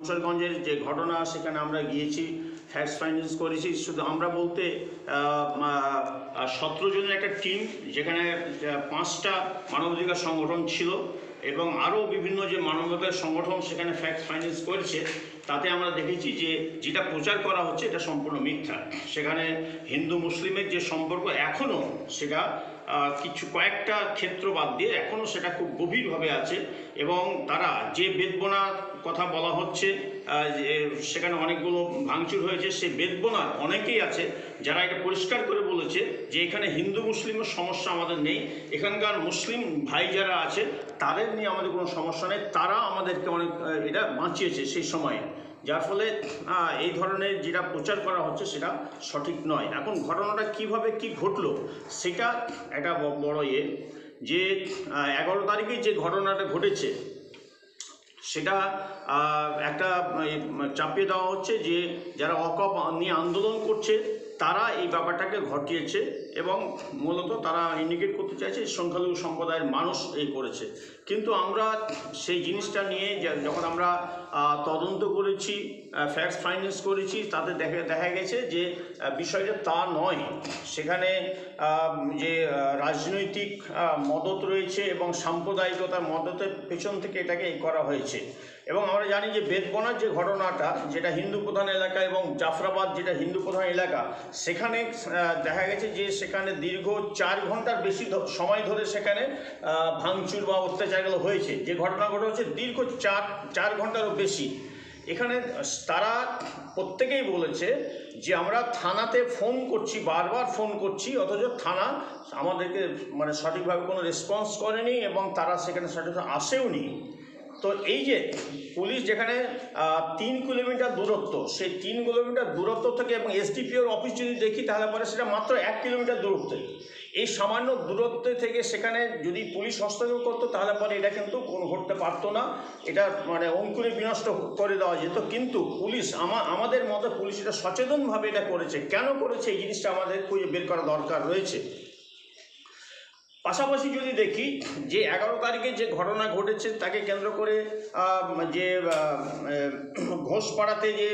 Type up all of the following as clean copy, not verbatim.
শামশেরগঞ্জের যে ঘটনা সেখানে আমরা গিয়েছি, ফ্যাক্ট ফাইন্ডিংস করেছি। শুধু আমরা বলতে 17 জনের একটা টিম, যেখানে 5টা মানবাধিকার সংগঠন ছিল এবং আরও বিভিন্ন যে মানবাধিকার সংগঠন সেখানে ফ্যাক্ট ফাইন্ডিংস করেছে। তাতে আমরা দেখেছি যে যেটা প্রচার করা হচ্ছে এটা সম্পূর্ণ মিথ্যা। সেখানে হিন্দু মুসলিমের যে সম্পর্ক এখনও সেটা কয়েকটা ক্ষেত্র বাদ দিয়ে এখনও সেটা খুব গভীরভাবে আছে এবং তারা যে বেদবোনার কথা বলা হচ্ছে সেখানে অনেকগুলো ভাঙচুর হয়েছে। সেই বেদবোনার অনেকেই আছে যারা এটা পরিষ্কার করে বলেছে যে এখানে হিন্দু মুসলিমের সমস্যা আমাদের নেই, এখানকার মুসলিম ভাই যারা আছে তাদের নিয়ে আমাদের কোনো সমস্যা নেই, তারা আমাদেরকে অনেক এটা বাঁচিয়েছে সেই সময়ে। যার ফলে এই ধরনের যেটা প্রচার করা হচ্ছে সেটা সঠিক নয়। এখন ঘটনাটা কিভাবে কি ঘটলো সেটা একটা বড় যে 11 তারিখে যে ঘটনাটা ঘটেছে সেটা একটা চাপিয়ে দেওয়া হচ্ছে যে যারা ওয়াকফ নিয়ে আন্দোলন করছে তারা এই ব্যাপারটাকে ঘটিয়েছে এবং মূলত তারা ইন্ডিকেট করতে চাইছে সংখ্যালঘু সম্প্রদায়ের মানুষ এই করেছে। কিন্তু আমরা সেই জিনিসটা নিয়ে যখন আমরা তদন্ত করেছি, ফ্যাক্ট ফাইন্ডিংস করেছি, তাতে দেখা গেছে যে বিষয়টা তা নয়। সেখানে যে রাজনৈতিক মদত রয়েছে এবং সাম্প্রদায়িকতার মদতের পেছন থেকে এটাকে করা হয়েছে। এবং আমরা জানি যে বেদবোনার যে ঘটনাটা, যেটা হিন্দু প্রধান এলাকা, এবং জাফরাবাদ যেটা হিন্দু প্রধান এলাকা, সেখানে দেখা গেছে যে সেখানে দীর্ঘ 4 ঘন্টার বেশি সময় ধরে সেখানে ভাঙচুর বা অত্যাচারগুলো হয়েছে। যে ঘটনা ঘটেছে দীর্ঘ 4 ঘন্টারও বেশি। এখানে তারা প্রত্যেকেই বলেছে যে আমরা থানাতে ফোন করছি, বারবার ফোন করছি, অথচ থানা আমাদেরকে মানে সঠিকভাবে কোনো রেসপন্স করেনি এবং তারা সেখানে সঠিকভাবে আসেও নি। তো এই যে পুলিশ যেখানে 3 কিলোমিটার দূরত্ব, সেই 3 কিলোমিটার দূরত্ব থেকে, এবং এসডিপিওর অফিস যদি দেখি তাহলে পরে সেটা মাত্র 1 কিলোমিটার দূরত্বে, এই সামান্য দূরত্ব থেকে সেখানে যদি পুলিশ হস্তক্ষেপ করতো তাহলে পরে এটা কিন্তু কোনো ঘটতে পারতো না, এটা মানে অঙ্কুরে বিনষ্ট করে দেওয়া যেত। কিন্তু পুলিশ আমাদের মতো পুলিশ এটা সচেতনভাবে এটা করেছে। কেন করেছে এই জিনিসটা আমাদের খুঁজে বের করা দরকার রয়েছে। পাশাপাশি যদি দেখি যে 11 তারিখে যে ঘটনা ঘটেছে তাকে কেন্দ্র করে যে ঘোষপাড়াতে যে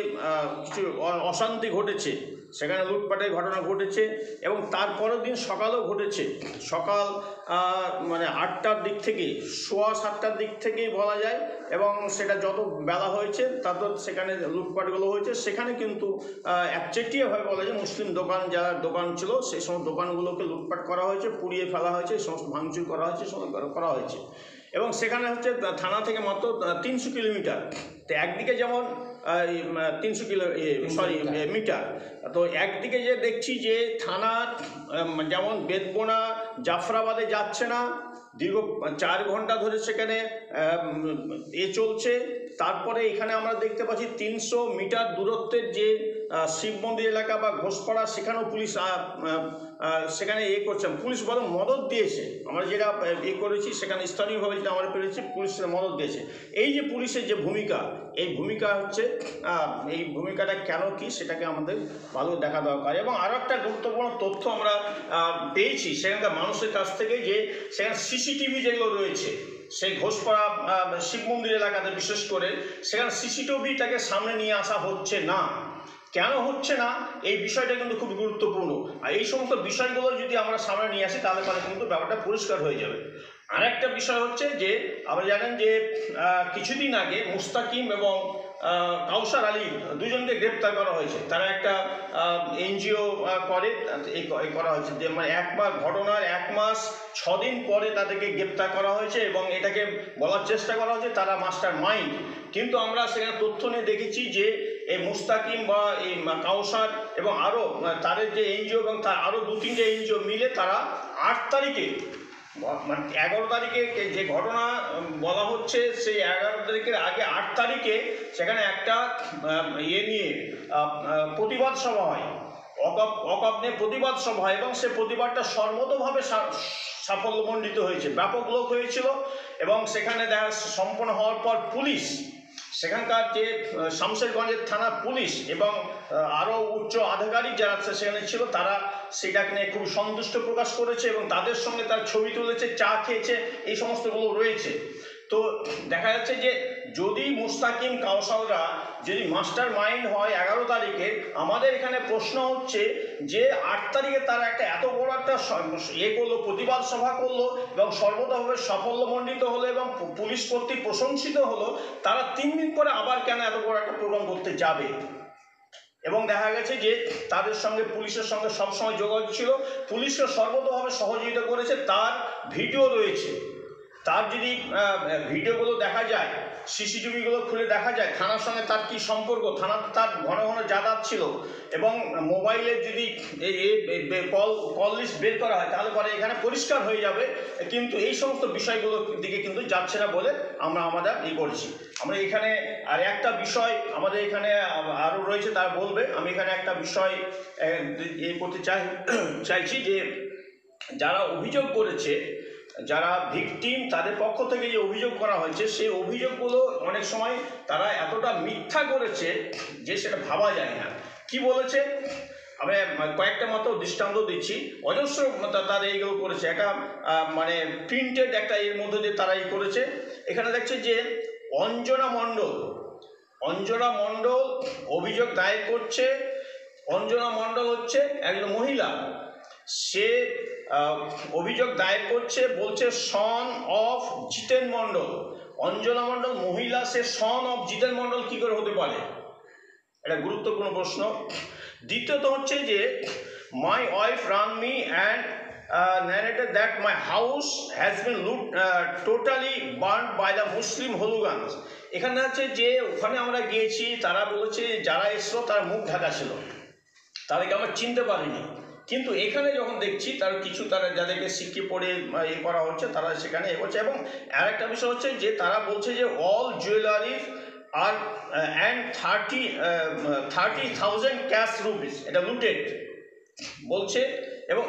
কিছু অশান্তি ঘটেছে, সেখানে লুটপাটের ঘটনা ঘটেছে এবং তারপরের দিন সকালেও ঘটেছে। সকাল মানে 8টার দিক থেকে, সোয়া 7টার দিক থেকেই বলা যায়, এবং সেটা যত বেলা হয়েছে তত সেখানে লুটপাটগুলো হয়েছে। সেখানে কিন্তু একচেটিয়াভাবে বলা যায় মুসলিম যারা দোকান ছিল সেই সমস্ত দোকানগুলোকে লুটপাট করা হয়েছে, পুড়িয়ে ফেলা হয়েছে, সমস্ত ভাঙচুর করা হয়েছে, করা হয়েছে। এবং সেখানে হচ্ছে থানা থেকে মাত্র 300 কিলোমিটার। তো একদিকে যেমন 300 মিটার, তো একদিকে যে দেখছি যে থানা যেমন বেদবোনা জাফরাবাদে যাচ্ছে না, দীর্ঘ 4 ঘন্টা ধরে সেখানে চলছে। তারপরে এখানে আমরা দেখতে পাচ্ছি 300 মিটার দূরত্বের যে শিব মন্দির এলাকা বা ঘোষপাড়া, সেখানেও পুলিশ সেখানে করছে, পুলিশ বরং মদত দিয়েছে। আমরা যেটা করেছি সেখানে স্থানীয়ভাবে যেটা আমরা পেরেছি, পুলিশের মদত দিয়েছে। এই যে পুলিশের যে ভূমিকা, এই ভূমিকা হচ্ছে এই ভূমিকাটা কেন কি সেটাকে আমাদের ভালো দেখা দরকার। এবং আরও একটা গুরুত্বপূর্ণ তথ্য আমরা পেয়েছি সেখানকার মানুষের কাছ থেকে, যে সেখানে সিসিটিভি যেগুলো রয়েছে সেই ঘোষপাড়া শিব মন্দির এলাকাতে বিশেষ করে, সেখানে সিসিটিভিটাকে সামনে নিয়ে আসা হচ্ছে না। কেন হচ্ছে না এই বিষয়টা কিন্তু খুব গুরুত্বপূর্ণ। আর এই সমস্ত বিষয়গুলো যদি আমরা সামনে নিয়ে আসি তাহলে কিন্তু ব্যাপারটা পরিষ্কার হয়ে যাবে। আরেকটা বিষয় হচ্ছে যে আমরা জানেন যে কিছুদিন আগে মুস্তাকিম এবং কাউসার আলী দুজনকে গ্রেপ্তার করা হয়েছে। তারা একটা এনজিও করে করা হয়েছে, যে মানে ঘটনার 1 মাস 6 দিন পরে তাদেরকে গ্রেপ্তার করা হয়েছে এবং এটাকে বলার চেষ্টা করা হয়েছে তারা মাস্টার মাইন্ড। কিন্তু আমরা সেখানে তথ্য নিয়ে দেখেছি যে এই মুস্তাকিম বা এই কাউসার এবং আরও তাদের যে এনজিও এবং তার আরও 2-3টে এনজিও মিলে তারা 8 তারিখে, মানে 11 তারিখে যে ঘটনা বলা হচ্ছে সেই 11 তারিখের আগে 8 তারিখে সেখানে একটা নিয়ে প্রতিবাদ সভা হয়, ওয়াকফ নিয়ে প্রতিবাদ সভা হয়, এবং সে প্রতিবাদটা সর্বতোভাবে সাফল্যমণ্ডিত হয়েছে, ব্যাপক লোক হয়েছিল। এবং সেখানে সম্পন্ন হওয়ার পর পুলিশ, সেখানকার যে শামশেরগঞ্জের থানার পুলিশ এবং আরও উচ্চ আধিকারিক যারা সেখানে ছিল, তারা সেটাকে নিয়ে খুব সন্তুষ্ট প্রকাশ করেছে এবং তাদের সঙ্গে তার ছবি তুলেছে, চা খেয়েছে, এই সমস্তগুলো রয়েছে। তো দেখা যাচ্ছে যে যদি মুস্তাকিম কাউসালরা যদি মাস্টার মাইন্ড হয় 11 তারিখে, আমাদের এখানে প্রশ্ন হচ্ছে যে 8 তারিখে তারা একটা এত বড় একটা করলো, প্রতিবাদ সভা করলো এবং সর্বতভাবে সাফল্যমণ্ডিত হলো এবং পুলিশ কর্তৃক প্রশংসিত হলো, তারা 3 দিন পরে আবার কেন এত বড় একটা প্রোগ্রাম করতে যাবে? এবং দেখা গেছে যে তাদের সঙ্গে পুলিশের সঙ্গে সবসময় যোগাযোগ ছিল, পুলিশকে সর্বতভাবে সহযোগিতা করেছে, তার ভিডিও রয়েছে। তার যদি ভিডিওগুলো দেখা যায়, সিসিটিভিগুলো খুলে দেখা যায় থানার সঙ্গে তার কি সম্পর্ক, থানাতে তার ঘন ঘন যাতায়াত ছিল, এবং মোবাইলে যদি কল লিস্ট বের করা হয় তাহলে পরে এখানে পরিষ্কার হয়ে যাবে। কিন্তু এই সমস্ত বিষয়গুলোর দিকে কিন্তু যাচ্ছে না বলে আমরা আমাদের করছি। আমরা এখানে আর একটা বিষয় আমাদের এখানে আরও রয়েছে, তার বলবে। আমি এখানে একটা বিষয় করতে চাইছি যে যারা অভিযোগ করেছে, যারা ভিকটিম, তাদের পক্ষ থেকে যে অভিযোগ করা হয়েছে, সেই অভিযোগগুলো অনেক সময় তারা এতটা মিথ্যা করেছে যে সেটা ভাবা যায় না। কি বলেছে আমি কয়েকটা মাত্র দৃষ্টান্ত দিচ্ছি। অজস্র তারা এইগুলো করেছে, একটা মানে প্রিন্টেড একটা এর মধ্যে দিয়ে তারা এই করেছে। এখানে দেখছে যে অঞ্জনা মণ্ডল অভিযোগ দায়ের করছে। অঞ্জনা মণ্ডল হচ্ছে একজন মহিলা, সে অভিযোগ দায়ের করছে, বলছে সন অফ জিতেন মণ্ডল। অঞ্জনা মণ্ডল মহিলা, সে সন অফ জিতেন মণ্ডল কী করে হতে পারে? এটা গুরুত্বপূর্ণ প্রশ্ন। দ্বিতীয়ত হচ্ছে যে my wife run me and narrated that my house has been totally burned by the Muslim hooligans. এখানে আছে যে ওখানে আমরা গিয়েছি, তারা বলেছে যারা এসলো তারা মুখ ঢাকা ছিল, তাদেরকে আমরা চিনতে পারিনি। কিন্তু এখানে যখন দেখছি তার কিছু, তারা যাদেরকে শিক্ষা পড়ে করা হচ্ছে তারা সেখানে করছে। এবং আর একটা বিষয় হচ্ছে যে তারা বলছে যে অল জুয়েলারিজ আর অ্যান্ড 30,000 ক্যাশ রুপিস এটা লুটেড বলছে। এবং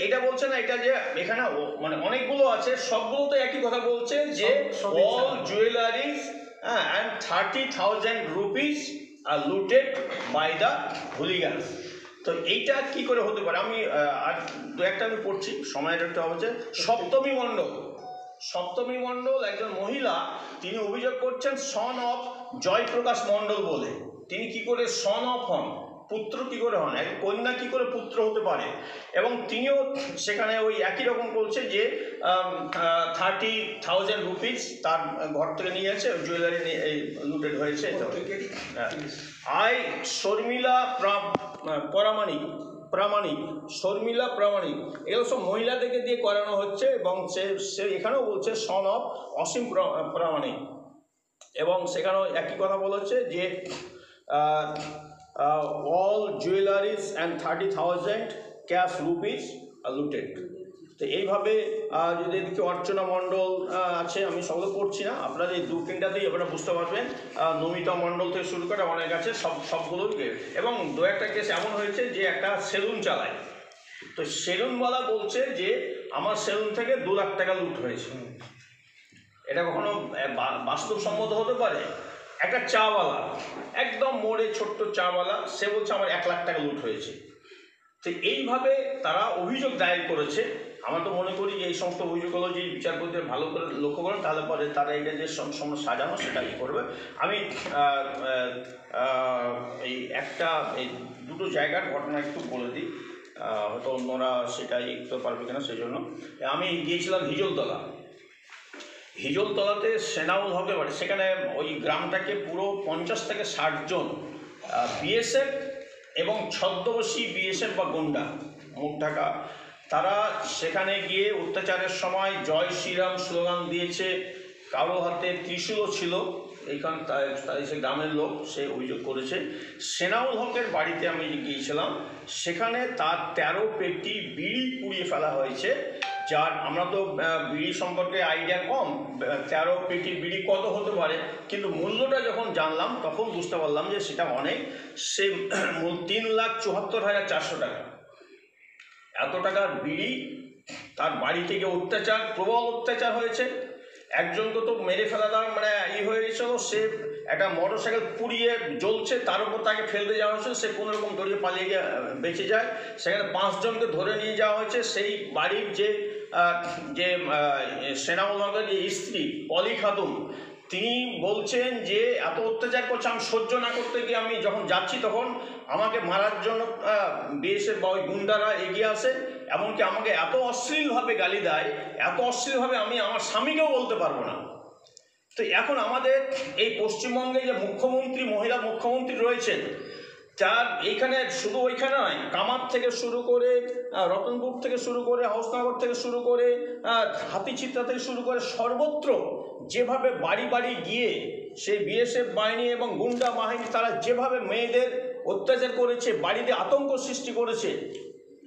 এটা বলছে না, এটা যে এখানে মানে অনেকগুলো আছে, সবগুলো তো একই কথা বলছে যে all jewelleries and 30,000 rupees are looted by the hooligans. তো এইটা কি করে হতে পারে? আমি আর দু একটা আমি পড়ছি, সময়ের একটা হচ্ছে। সপ্তমী মণ্ডল একজন মহিলা, তিনি অভিযোগ করছেন সন অফ জয়প্রকাশ মণ্ডল বলে। তিনি কি করে সন অফ হন, পুত্র কি করে হন, এক কন্যা কি করে পুত্র হতে পারে? এবং তিনিও সেখানে ওই একই রকম বলছে যে 30,000 রুপিস তার ঘর থেকে নিয়ে গেছে, জুয়েলারি লুটেড হয়েছে। শর্মিলা প্রামাণিক এগুলো সব মহিলাদেরকে দিয়ে করানো হচ্ছে। এবং সে এখানেও বলছে সন অফ অসীম প্রামাণিক। এবং সেখানেও একই কথা বলেছে যে all jewelries and 30,000 cash rupees are looted. তো এইভাবে যদি এদিকে অর্চনা মণ্ডল আছে, আমি সবগুলো পড়ছি না, আপনারা এই 2-3টাতেই আপনারা বুঝতে পারবেন। নমিতা মণ্ডল থেকে শুরু করে অনেক আছে, সবগুলোই। এবং দু একটা কেস এমন হয়েছে যে একটা সেলুন চালায়, তো সেলুনওয়ালা বলছে যে আমার সেলুন থেকে 2 লাখ টাকা লুট হয়েছে। এটা কখনো বাস্তবসম্মত হতে পারে? একটা চাওয়ালা, একদম মোড়ে ছোট্ট চাওয়ালা, সে বলছে আমার 1 লাখ টাকা লুট হয়েছে। তো এইভাবে তারা অভিযোগ দায়ের করেছে। আমরা তো মনে করি যে এই সমস্ত অভিযোগগুলো যদি বিচারপতি ভালো করে লক্ষ্য করেন তাহলে পরে তারা এটা যে সাজানো সেটা কি করবে। আমি এই দুটো জায়গার ঘটনা একটু বলে দিই, হয়তো অন্যরা সেটাই একটু পারবে কিনা, সেই জন্য। আমি গিয়েছিলাম হিজলতলাতে সেনাউল হকের বাড়ি। সেখানে ওই গ্রামটাকে পুরো 50 থেকে 60 জন বিএসএফ এবং ছদ্মবেশী বিএসএফ বা গুন্ডা, মুখ ঢাকা, তারা সেখানে গিয়ে অত্যাচারের সময় জয় শ্রীরাম স্লোগান দিয়েছে। কারো হাতে ত্রিশূলও ছিল। এইখান সে গ্রামের লোক, সে অভিযোগ করেছে। সেনাউল হকের বাড়িতে আমি গিয়েছিলাম, সেখানে তার 13 পেটি বিড়ি পুড়িয়ে ফেলা হয়েছে। যার আমরা তো বিড়ি সম্পর্কে আইডিয়া কম, 13 পেটি বিড়ি কত হতে পারে, কিন্তু মূল্যটা যখন জানলাম তখন বুঝতে পারলাম যে সেটা অনেক। সে 3,74,400 টাকা। এত টাকার বিড়ি, তার বাড়ি থেকে অত্যাচার, প্রবল অত্যাচার হয়েছে। একজনকে তো মেরে ফেলা মানে হয়ে গেছিল। সে একটা মোটরসাইকেল পুড়িয়ে জ্বলছে, তার উপর তাকে ফেলতে যাওয়া হয়েছিল, সে কোনোরকম দড়িয়ে পালিয়ে গিয়ে বেঁচে যায়। সেখানে 5 জনকে ধরে নিয়ে যাওয়া হয়েছে। সেই বাড়ির যে সেনাউল হকের যে স্ত্রী পলি খাতুন, তিনি বলছেন যে এত অত্যাচার করছে, আমি সহ্য না করতে গিয়ে আমি যখন যাচ্ছি তখন আমাকে মারার জন্য বিএসএফ বা ওই গুন্ডারা এগিয়ে আসে, এমনকি আমাকে এত অশ্লীলভাবে গালি দেয়, এত অশ্লীলভাবে আমি আমার স্বামীকেও বলতে পারবো না। তো এখন আমাদের এই পশ্চিমবঙ্গে যে মুখ্যমন্ত্রী, মহিলা মুখ্যমন্ত্রী রয়েছেন, যার এইখানে শুধু ওইখানে নয়, কামার থেকে শুরু করে রতনপুর থেকে শুরু করে হাউসনগর থেকে শুরু করে হাতিচিত্রা থেকে শুরু করে সর্বত্র যেভাবে বাড়ি বাড়ি গিয়ে সেই বিএসএফ বাহিনী এবং গুন্ডা বাহিনী তারা যেভাবে মেয়েদের অত্যাচার করেছে, বাড়িতে আতঙ্ক সৃষ্টি করেছে,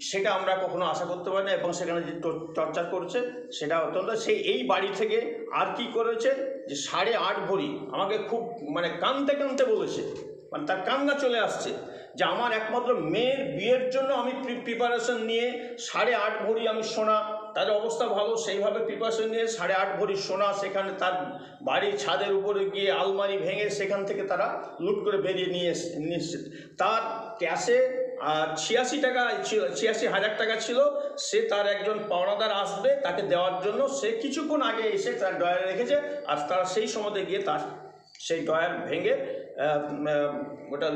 সেটা আমরা কখনো আশা করতে পারি না। এবং সেখানে যে টর্চার করছে সেটা অত্যন্ত, সেই এই বাড়ি থেকে আর কি করেছে যে 8.5 ভরি আমাকে খুব মানে কাঁদতে কাঁদতে বলেছে, মানে তার কান্না চলে আসছে যে আমার একমাত্র মেয়ের বিয়ের জন্য আমি প্রিপারেশন নিয়ে 8.5 ভরি আমি সোনা, তাদের অবস্থা ভালো, সেইভাবে প্রিপারেশন নিয়ে 8.5 ভরি সোনা সেখানে তার বাড়ির ছাদের উপরে গিয়ে আলমারি ভেঙে সেখান থেকে তারা লুট করে বেরিয়ে নিয়ে এসছে। তার ক্যাশে 86,000 টাকা ছিল, সে তার একজন পাওনাদার আসবে তাকে দেওয়ার জন্য, সে কিছুক্ষণ আগে এসে তার ডয়ারে রেখেছে, আর তারা সেই সময়তে গিয়ে তার সেই ডয়ার ভেঙে ওটা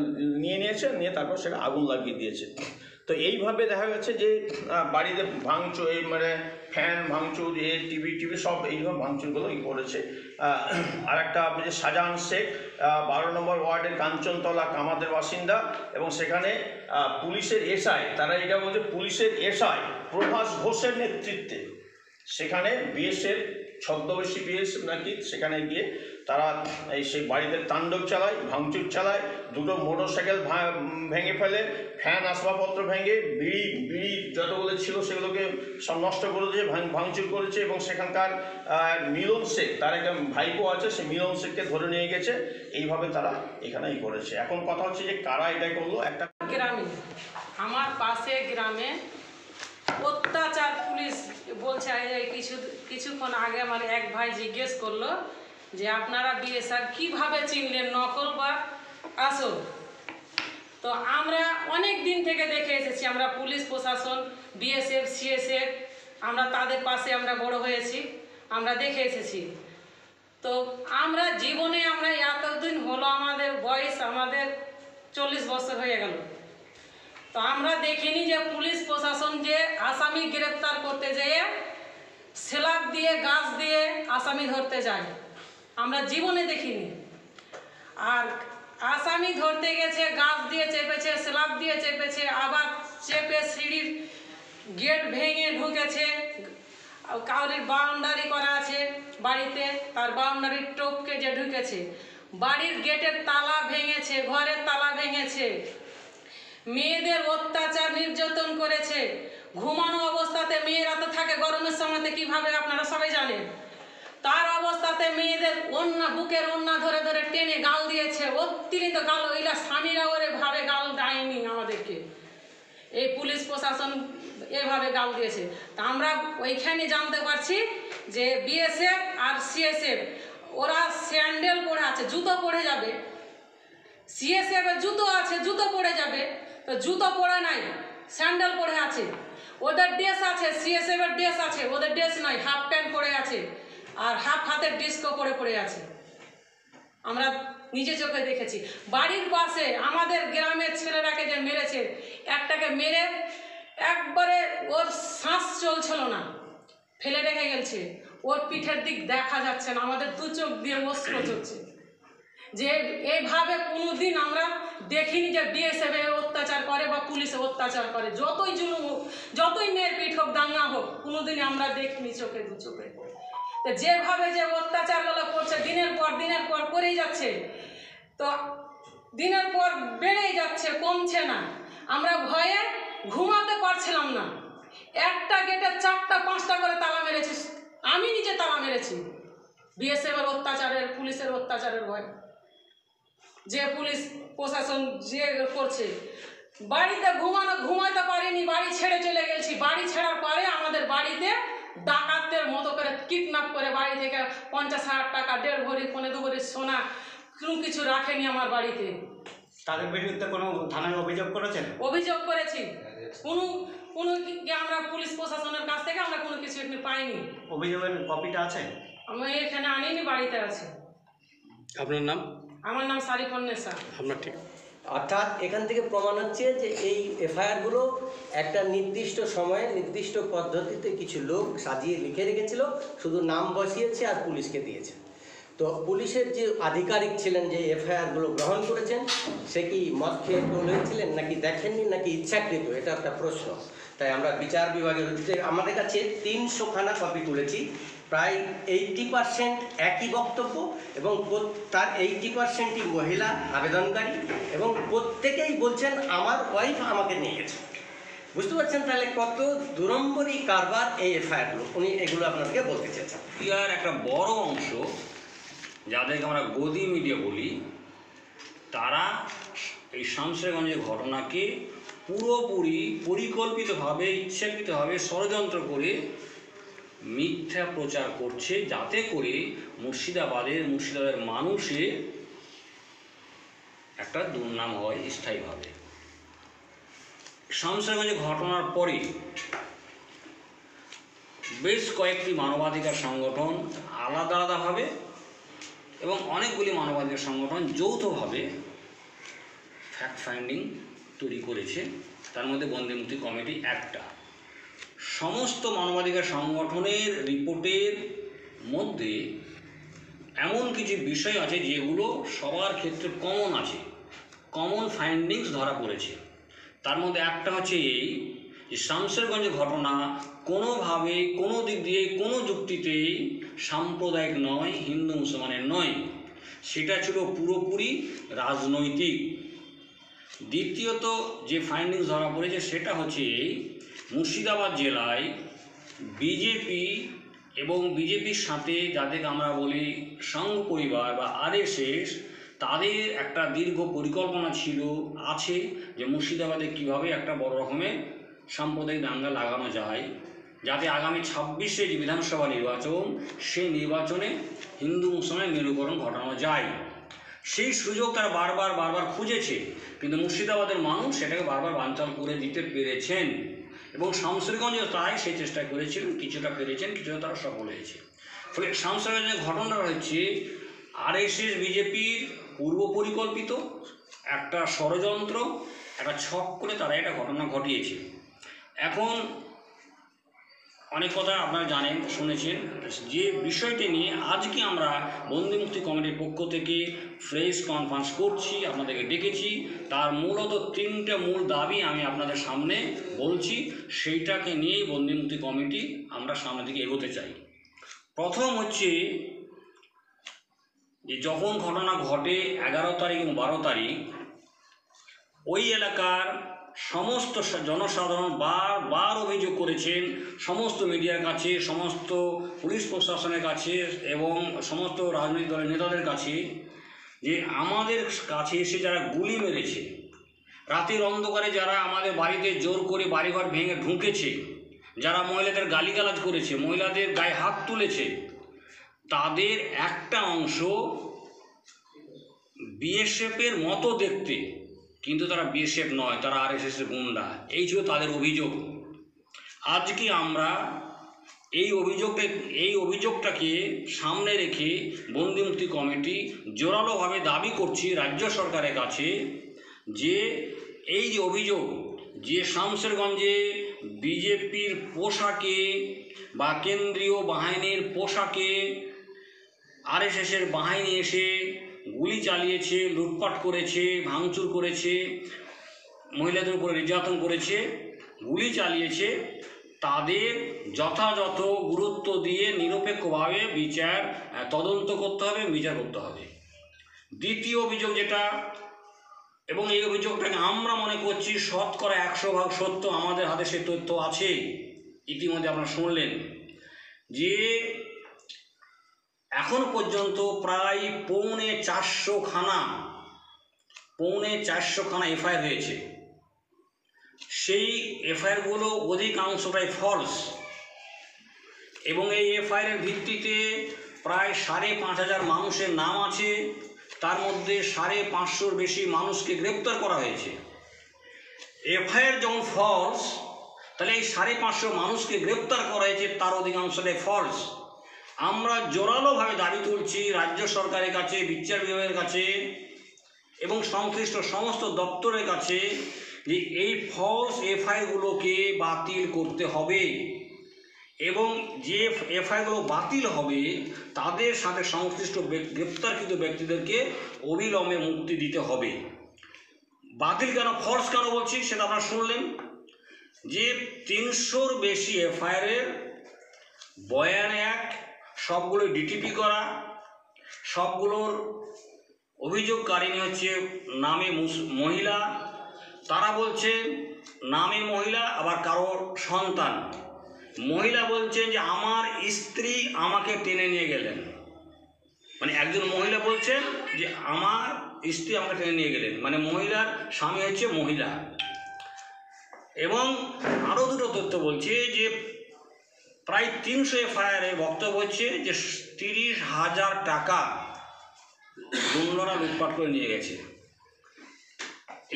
নিয়েছে, নিয়ে তারপর সেটা আগুন লাগিয়ে দিয়েছে। তো এইভাবে দেখা যাচ্ছে যে বাড়িতে ভাঙচুর, এই মানে ফ্যান ভাঙচুর, টিভি সব এইভাবে ভাঙচুরগুলো করেছে। আর একটা আপনি যে শাহজাহান শেখ 12 নম্বর ওয়ার্ডের কাঞ্চনতলা কামাদের বাসিন্দা, এবং সেখানে পুলিশের এসআই, তারা এটা বলছে পুলিশের এসআই প্রভাস ঘোষের নেতৃত্বে সেখানে বিএসএফ ছদ্মবেশী বিএসএফ নাকি সেখানে গিয়ে তারা এই সেই বাড়িতে তাণ্ডব চালায়, ভাঙচুর চালায়, 2টো মোটরসাইকেল ভেঙে ফেলে, ফ্যান আসবাবপত্র ভেঙে, বিড়ি যতগুলো ছিল সেগুলোকে সব নষ্ট করে দিয়ে ভাঙচুর করেছে। এবং সেখানকার মিলন শেখ, তার একটা ভাইপো আছে, সে মিলন শেখকে ধরে নিয়ে গেছে। এইভাবে তারা এখানেই করেছে। এখন কথা হচ্ছে যে কারা এটা করলো। একটা গ্রামে, আমার পাশে গ্রামে অত্যাচার পুলিশ বলছে, কিছুক্ষণ আগে আমার এক ভাই জিজ্ঞেস করলো যে আপনারা বিএসএফ কিভাবে চিনলেন নকল বা আসল। তো আমরা অনেক দিন থেকে দেখে এসেছি, আমরা পুলিশ প্রশাসন, বিএসএফ, সিএসএফ, আমরা তাদের পাশে আমরা বড় হয়েছি, আমরা দেখে এসেছি। তো আমরা জীবনে আমরা এতদিন হলো, আমাদের বয়স আমাদের 40 বছর হয়ে গেল, তো আমরা দেখিনি যে পুলিশ প্রশাসন যে আসামি গ্রেপ্তার করতে যেয়ে স্ল্যাব দিয়ে গাছ দিয়ে আসামি ধরতে যায়, আমরা জীবনে দেখিনি। আর আসামি ধরতে গেছে, গাছ দিয়ে চেপেছে, স্ল্যাব দিয়ে চেপেছে, আবার চেপে সিঁড়ির গেট ভেঙে ঢুকেছে, কাউরির বাউন্ডারি করা আছে বাড়িতে, তার বাউন্ডারির টপকে যে ঢুকেছে, বাড়ির গেটের তালা ভেঙেছে, ঘরের তালা ভেঙেছে, মেয়েদের অত্যাচার নির্যাতন করেছে। ঘুমানো অবস্থাতে মেয়েরা তো থাকে গরমের সময়তে, কিভাবে আপনারা সবাই জানেন, তার অবস্থাতে মেয়েদের ওন্না, বুকের ওন্না ধরে ধরে টেনে গাল দিয়েছে, অতিরিক্ত গাল। ওইটা স্বামীরা ওরে ভাবে গাল দেয়নি আমাদেরকে, এই পুলিশ প্রশাসন এভাবে গাল দিয়েছে। তা আমরা ওইখানে জানতে পারছি যে বিএসএফ আর সিএসএফ ওরা স্যান্ডেল পরে আছে, জুতো পরে যাবে। সিএসএফ এর জুতো আছে, জুতো পরে যাবে, তো জুতো পরে নাই, স্যান্ডেল পরে আছে। ওদের ড্রেস আছে, সিএসএফ এর ড্রেস আছে, ওদের ড্রেস নাই, হাফ প্যান্ট পরে আছে, আর হাফ হাতের ডিস্কো পরে আছে। আমরা নিজে চোখে দেখেছি। বাড়ির পাশে আমাদের গ্রামের ছেলেরাকে যে মেরেছে, একটাকে মেরে একবারে ওর শ্বাস চলছিল না, ফেলে রেখে গেছে, ওর পিঠের দিক দেখা যাচ্ছে না, আমাদের 2 চোখ দিয়ে অস্ত্র চলছে। যে এইভাবে কোনোদিন আমরা দেখিনি যে বিএসএফ অত্যাচার করে বা পুলিশে অত্যাচার করে, যতই জুলুম হোক, যতই মেয়ের পিঠ হোক, দাঙ্গা হোক, কোনোদিন আমরা দেখিনি চোখে 2 চোখে। তো যেভাবে যে অত্যাচারগুলো করছে, দিনের পর করেই যাচ্ছে, তো দিনের পর বেড়েই যাচ্ছে, কমছে না। আমরা ভয়ে ঘুমাতে পারছিলাম না। একটা গেটে 4টা 5টা করে তালা মেরেছি, আমি নিজে তালা মেরেছি, বিএসএফ এর অত্যাচারের, পুলিশের অত্যাচারের ভয়। যে পুলিশ প্রশাসন যে করছে, বাড়িতে ঘুমাতে পারিনি, বাড়ি ছেড়ে চলে গেছি। বাড়ি ছাড়ার পরে আমাদের বাড়িতে ডাকাতদের মতো করে কিডন্যাপ করে বাড়ি থেকে 50,000 টাকা, 1.5 ভরি, 1.25 ভরি সোনা, কোনো কিছু রাখেনি আমার বাড়িতে। তাদের বিরুদ্ধে কোনো থানায় অভিযোগ করেছেন? অভিযোগ করেছি, কোনো আমরা পুলিশ প্রশাসনের কাছ থেকে আমরা কোনো কিছু পাইনি। অভিযোগের কপিটা আছে? আমি এখানে আনিনি, বাড়িতে আছে। আপনার নাম? আমার নাম সারিফুন্নেসা। আপনার ঠিক। অর্থাৎ এখান থেকে প্রমাণ হচ্ছে যে এই এফআইআরগুলো একটা নির্দিষ্ট সময়ে নির্দিষ্ট পদ্ধতিতে কিছু লোক সাজিয়ে লিখে রেখেছিল, শুধু নাম বসিয়েছে আর পুলিশকে দিয়েছে। তো পুলিশের যে আধিকারিক ছিলেন যে এফআইআরগুলো গ্রহণ করেছেন, সে কি মদ খেয়ে টোল হয়েছিলেন নাকি দেখেননি নাকি ইচ্ছাকৃত, এটা একটা প্রশ্ন। তাই আমরা বিচার বিভাগের আমাদের কাছে 300খানা কপি তুলেছি, প্রায় 80% একই বক্তব্য এবং তার 80%ই মহিলা আবেদনকারী এবং প্রত্যেকেই বলছেন আমার ওয়াইফ আমাকে নিয়ে গেছে। বুঝতে পারছেন তাহলে কত দুরম্বরী কারবার এই এফআইআরগুলো, উনি এগুলো আপনাদেরকে বলতে চেয়েছেন। মিডিয়ার একটা বড় অংশ, যাদেরকে আমরা গদি মিডিয়া বলি, তারা এই শামশেরগঞ্জের ঘটনাকে পুরোপুরি পরিকল্পিতভাবে ইচ্ছাকৃতভাবে ষড়যন্ত্র করে মিথ্যা প্রচার করছে, যাতে করে মুর্শিদাবাদের মানুষের একটা দুর্নাম হয় স্থায়ীভাবে। শামশেরগঞ্জের ঘটনার পরে বেশ কয়েকটি মানবাধিকার সংগঠন আলাদা আলাদাভাবে এবং অনেকগুলি মানবাধিকার সংগঠন যৌথভাবে ফ্যাক্ট ফাইন্ডিং তৈরি করেছে, তার মধ্যে বন্দিমুক্তি কমিটি একটা। সমস্ত মানবাধিকার সংগঠনের রিপোর্টের মধ্যে এমন কিছু বিষয় আছে যেগুলো সবার ক্ষেত্রে কমন আছে, কমন ফাইন্ডিংস ধরা পড়েছে। তার মধ্যে একটা হচ্ছে এই যে শামশেরগঞ্জের ঘটনা কোনোভাবে কোনো দিক দিয়ে কোনো যুক্তিতেই সাম্প্রদায়িক নয়, হিন্দু মুসলমানের নয়, সেটা ছিল পুরোপুরি রাজনৈতিক। দ্বিতীয়ত যে ফাইন্ডিংস ধরা পড়েছে সেটা হচ্ছে এই, মুর্শিদাবাদ জেলায় বিজেপি এবং বিজেপির সাথে যাদেরকে আমরা বলি সংঘ পরিবার বা আরএসএস, তাদের একটা দীর্ঘ পরিকল্পনা আছে যে মুর্শিদাবাদে কীভাবে একটা বড় রকমের সাম্প্রদায়িক দাঙ্গা লাগানো যায়, যাতে আগামী 26শে যে বিধানসভা নির্বাচন, সেই নির্বাচনে হিন্দু মুসলমানের মেরুকরণ ঘটানো যায়। সেই সুযোগ তারা বারবার খুঁজেছে, কিন্তু মুর্শিদাবাদের মানুষ সেটাকে বারবার বানচাল করে দিতে পেরেছেন এবং শামশেরগঞ্জে তাই সেই চেষ্টা করেছিলেন, কিছুটা পেরেছেন, কিছুটা তারা সফল হয়েছে। ফলে শামশেরগঞ্জের ঘটনাটা হচ্ছে আরএসএস বিজেপির পূর্ব পরিকল্পিত একটা ষড়যন্ত্র, একটা ছক করে তারা এটা ঘটনা ঘটিয়েছে। এখন অনেক কথা আপনারা জানেন, শুনেছেন, যে বিষয়টি নিয়ে আজকে আমরা বন্দিমুক্তি কমিটির পক্ষ থেকে প্রেস কনফারেন্স করছি, আপনাদেরকে ডেকেছি। তার মূলত 3টে মূল দাবি আমি আপনাদের সামনে বলছি, সেইটাকে নিয়েই বন্দিমুক্তি কমিটি আমরা সামনের দিকে এগোতে চাই। প্রথম হচ্ছে যে যখন ঘটনা ঘটে 11 তারিখ এবং 12 তারিখ, ওই এলাকার সমস্ত জনসাধারণ বারবার অভিযোগ করেছেন সমস্ত মিডিয়ার কাছে, সমস্ত পুলিশ প্রশাসনের কাছে এবং সমস্ত রাজনৈতিক দলের নেতাদের কাছে, যে আমাদের কাছে এসে যারা গুলি মেরেছে, রাতের অন্ধকারে যারা আমাদের বাড়িতে জোর করে বাড়িঘর ভেঙে ঢুকেছে, যারা মহিলাদের গালিগালাজ করেছে, মহিলাদের গায়ে হাত তুলেছে, তাদের একটা অংশ বিএসএফের মতো দেখতে, কিন্তু তারা বিএসএফ নয়, তারা আরএসএসের গুন্ডা। এই ছিল তাদের অভিযোগ। আজকে আমরা এই অভিযোগটাকে সামনে রেখে বন্দিমুক্তি কমিটি জোরালোভাবে দাবি করছি রাজ্য সরকারের কাছে যে এই যে অভিযোগ, যে শামশেরগঞ্জে বিজেপির পোশাকে বা কেন্দ্রীয় বাহিনীর পোশাকে আরএসএসের বাহিনী এসে গুলি চালিয়েছে, লুটপাট করেছে, ভাঙচুর করেছে, মহিলাদের উপরে নির্যাতন করেছে, গুলি চালিয়েছে, তাদের যথাযথ গুরুত্ব দিয়ে নিরপেক্ষভাবে তদন্ত করতে হবে, বিচার করতে হবে। দ্বিতীয় অভিযোগ যেটা, এবং এই অভিযোগটাকে আমরা মনে করছি 100% সত্য, আমাদের হাতে সে তথ্য আছে, ইতিমধ্যে আপনারা শুনলেন, যে এখন পর্যন্ত প্রায় পৌনে 400খানা এফআইআর হয়েছে। সেই এফআইআরগুলো অধিকাংশটাই ফলস এবং এই এফআইআরের ভিত্তিতে প্রায় 5,500 মানুষের নাম আছে, তার মধ্যে 550-র বেশি মানুষকে গ্রেপ্তার করা হয়েছে। এফআইআর যখন ফলস, তাহলে এই 550 মানুষকে গ্রেপ্তার করা হয়েছে, তার অধিকাংশটাই ফলস। আমরা জোরালোভাবে দাবি তুলছি রাজ্য সরকারের কাছে, বিচার বিভাগের কাছে এবং সংশ্লিষ্ট সমস্ত দপ্তরের কাছে যে এই ফলস এফআইআরগুলোকে বাতিল করতে হবে এবং যে এফআইআরগুলো বাতিল হবে তাদের সাথে সংশ্লিষ্ট গ্রেপ্তারকৃত ব্যক্তিদেরকে অবিলম্বে মুক্তি দিতে হবে। বাতিল কেন, ফলস কেন বলছি সেটা আপনারা শুনলেন যে 300-র বেশি এফআইআরের বয়ান এক, সবগুলো ডিটিপি করা, সবগুলোর অভিযোগকারিনী হচ্ছে নামে মহিলা, তারা বলছে নামে মহিলা আবার কারোর সন্তান। মহিলা বলছেন যে আমার স্ত্রী আমাকে টেনে নিয়ে গেলেন, মানে একজন মহিলা বলছেন যে আমার স্ত্রী আমাকে টেনে নিয়ে গেলেন, মানে মহিলার স্বামী হচ্ছে মহিলা। এবং আরও দুটো তথ্য বলছে যে প্রায় 300 এফআইআরে বক্তব্য হচ্ছে যে 30,000 টাকা গুন্ডারা লুটপাট করে নিয়ে গেছে।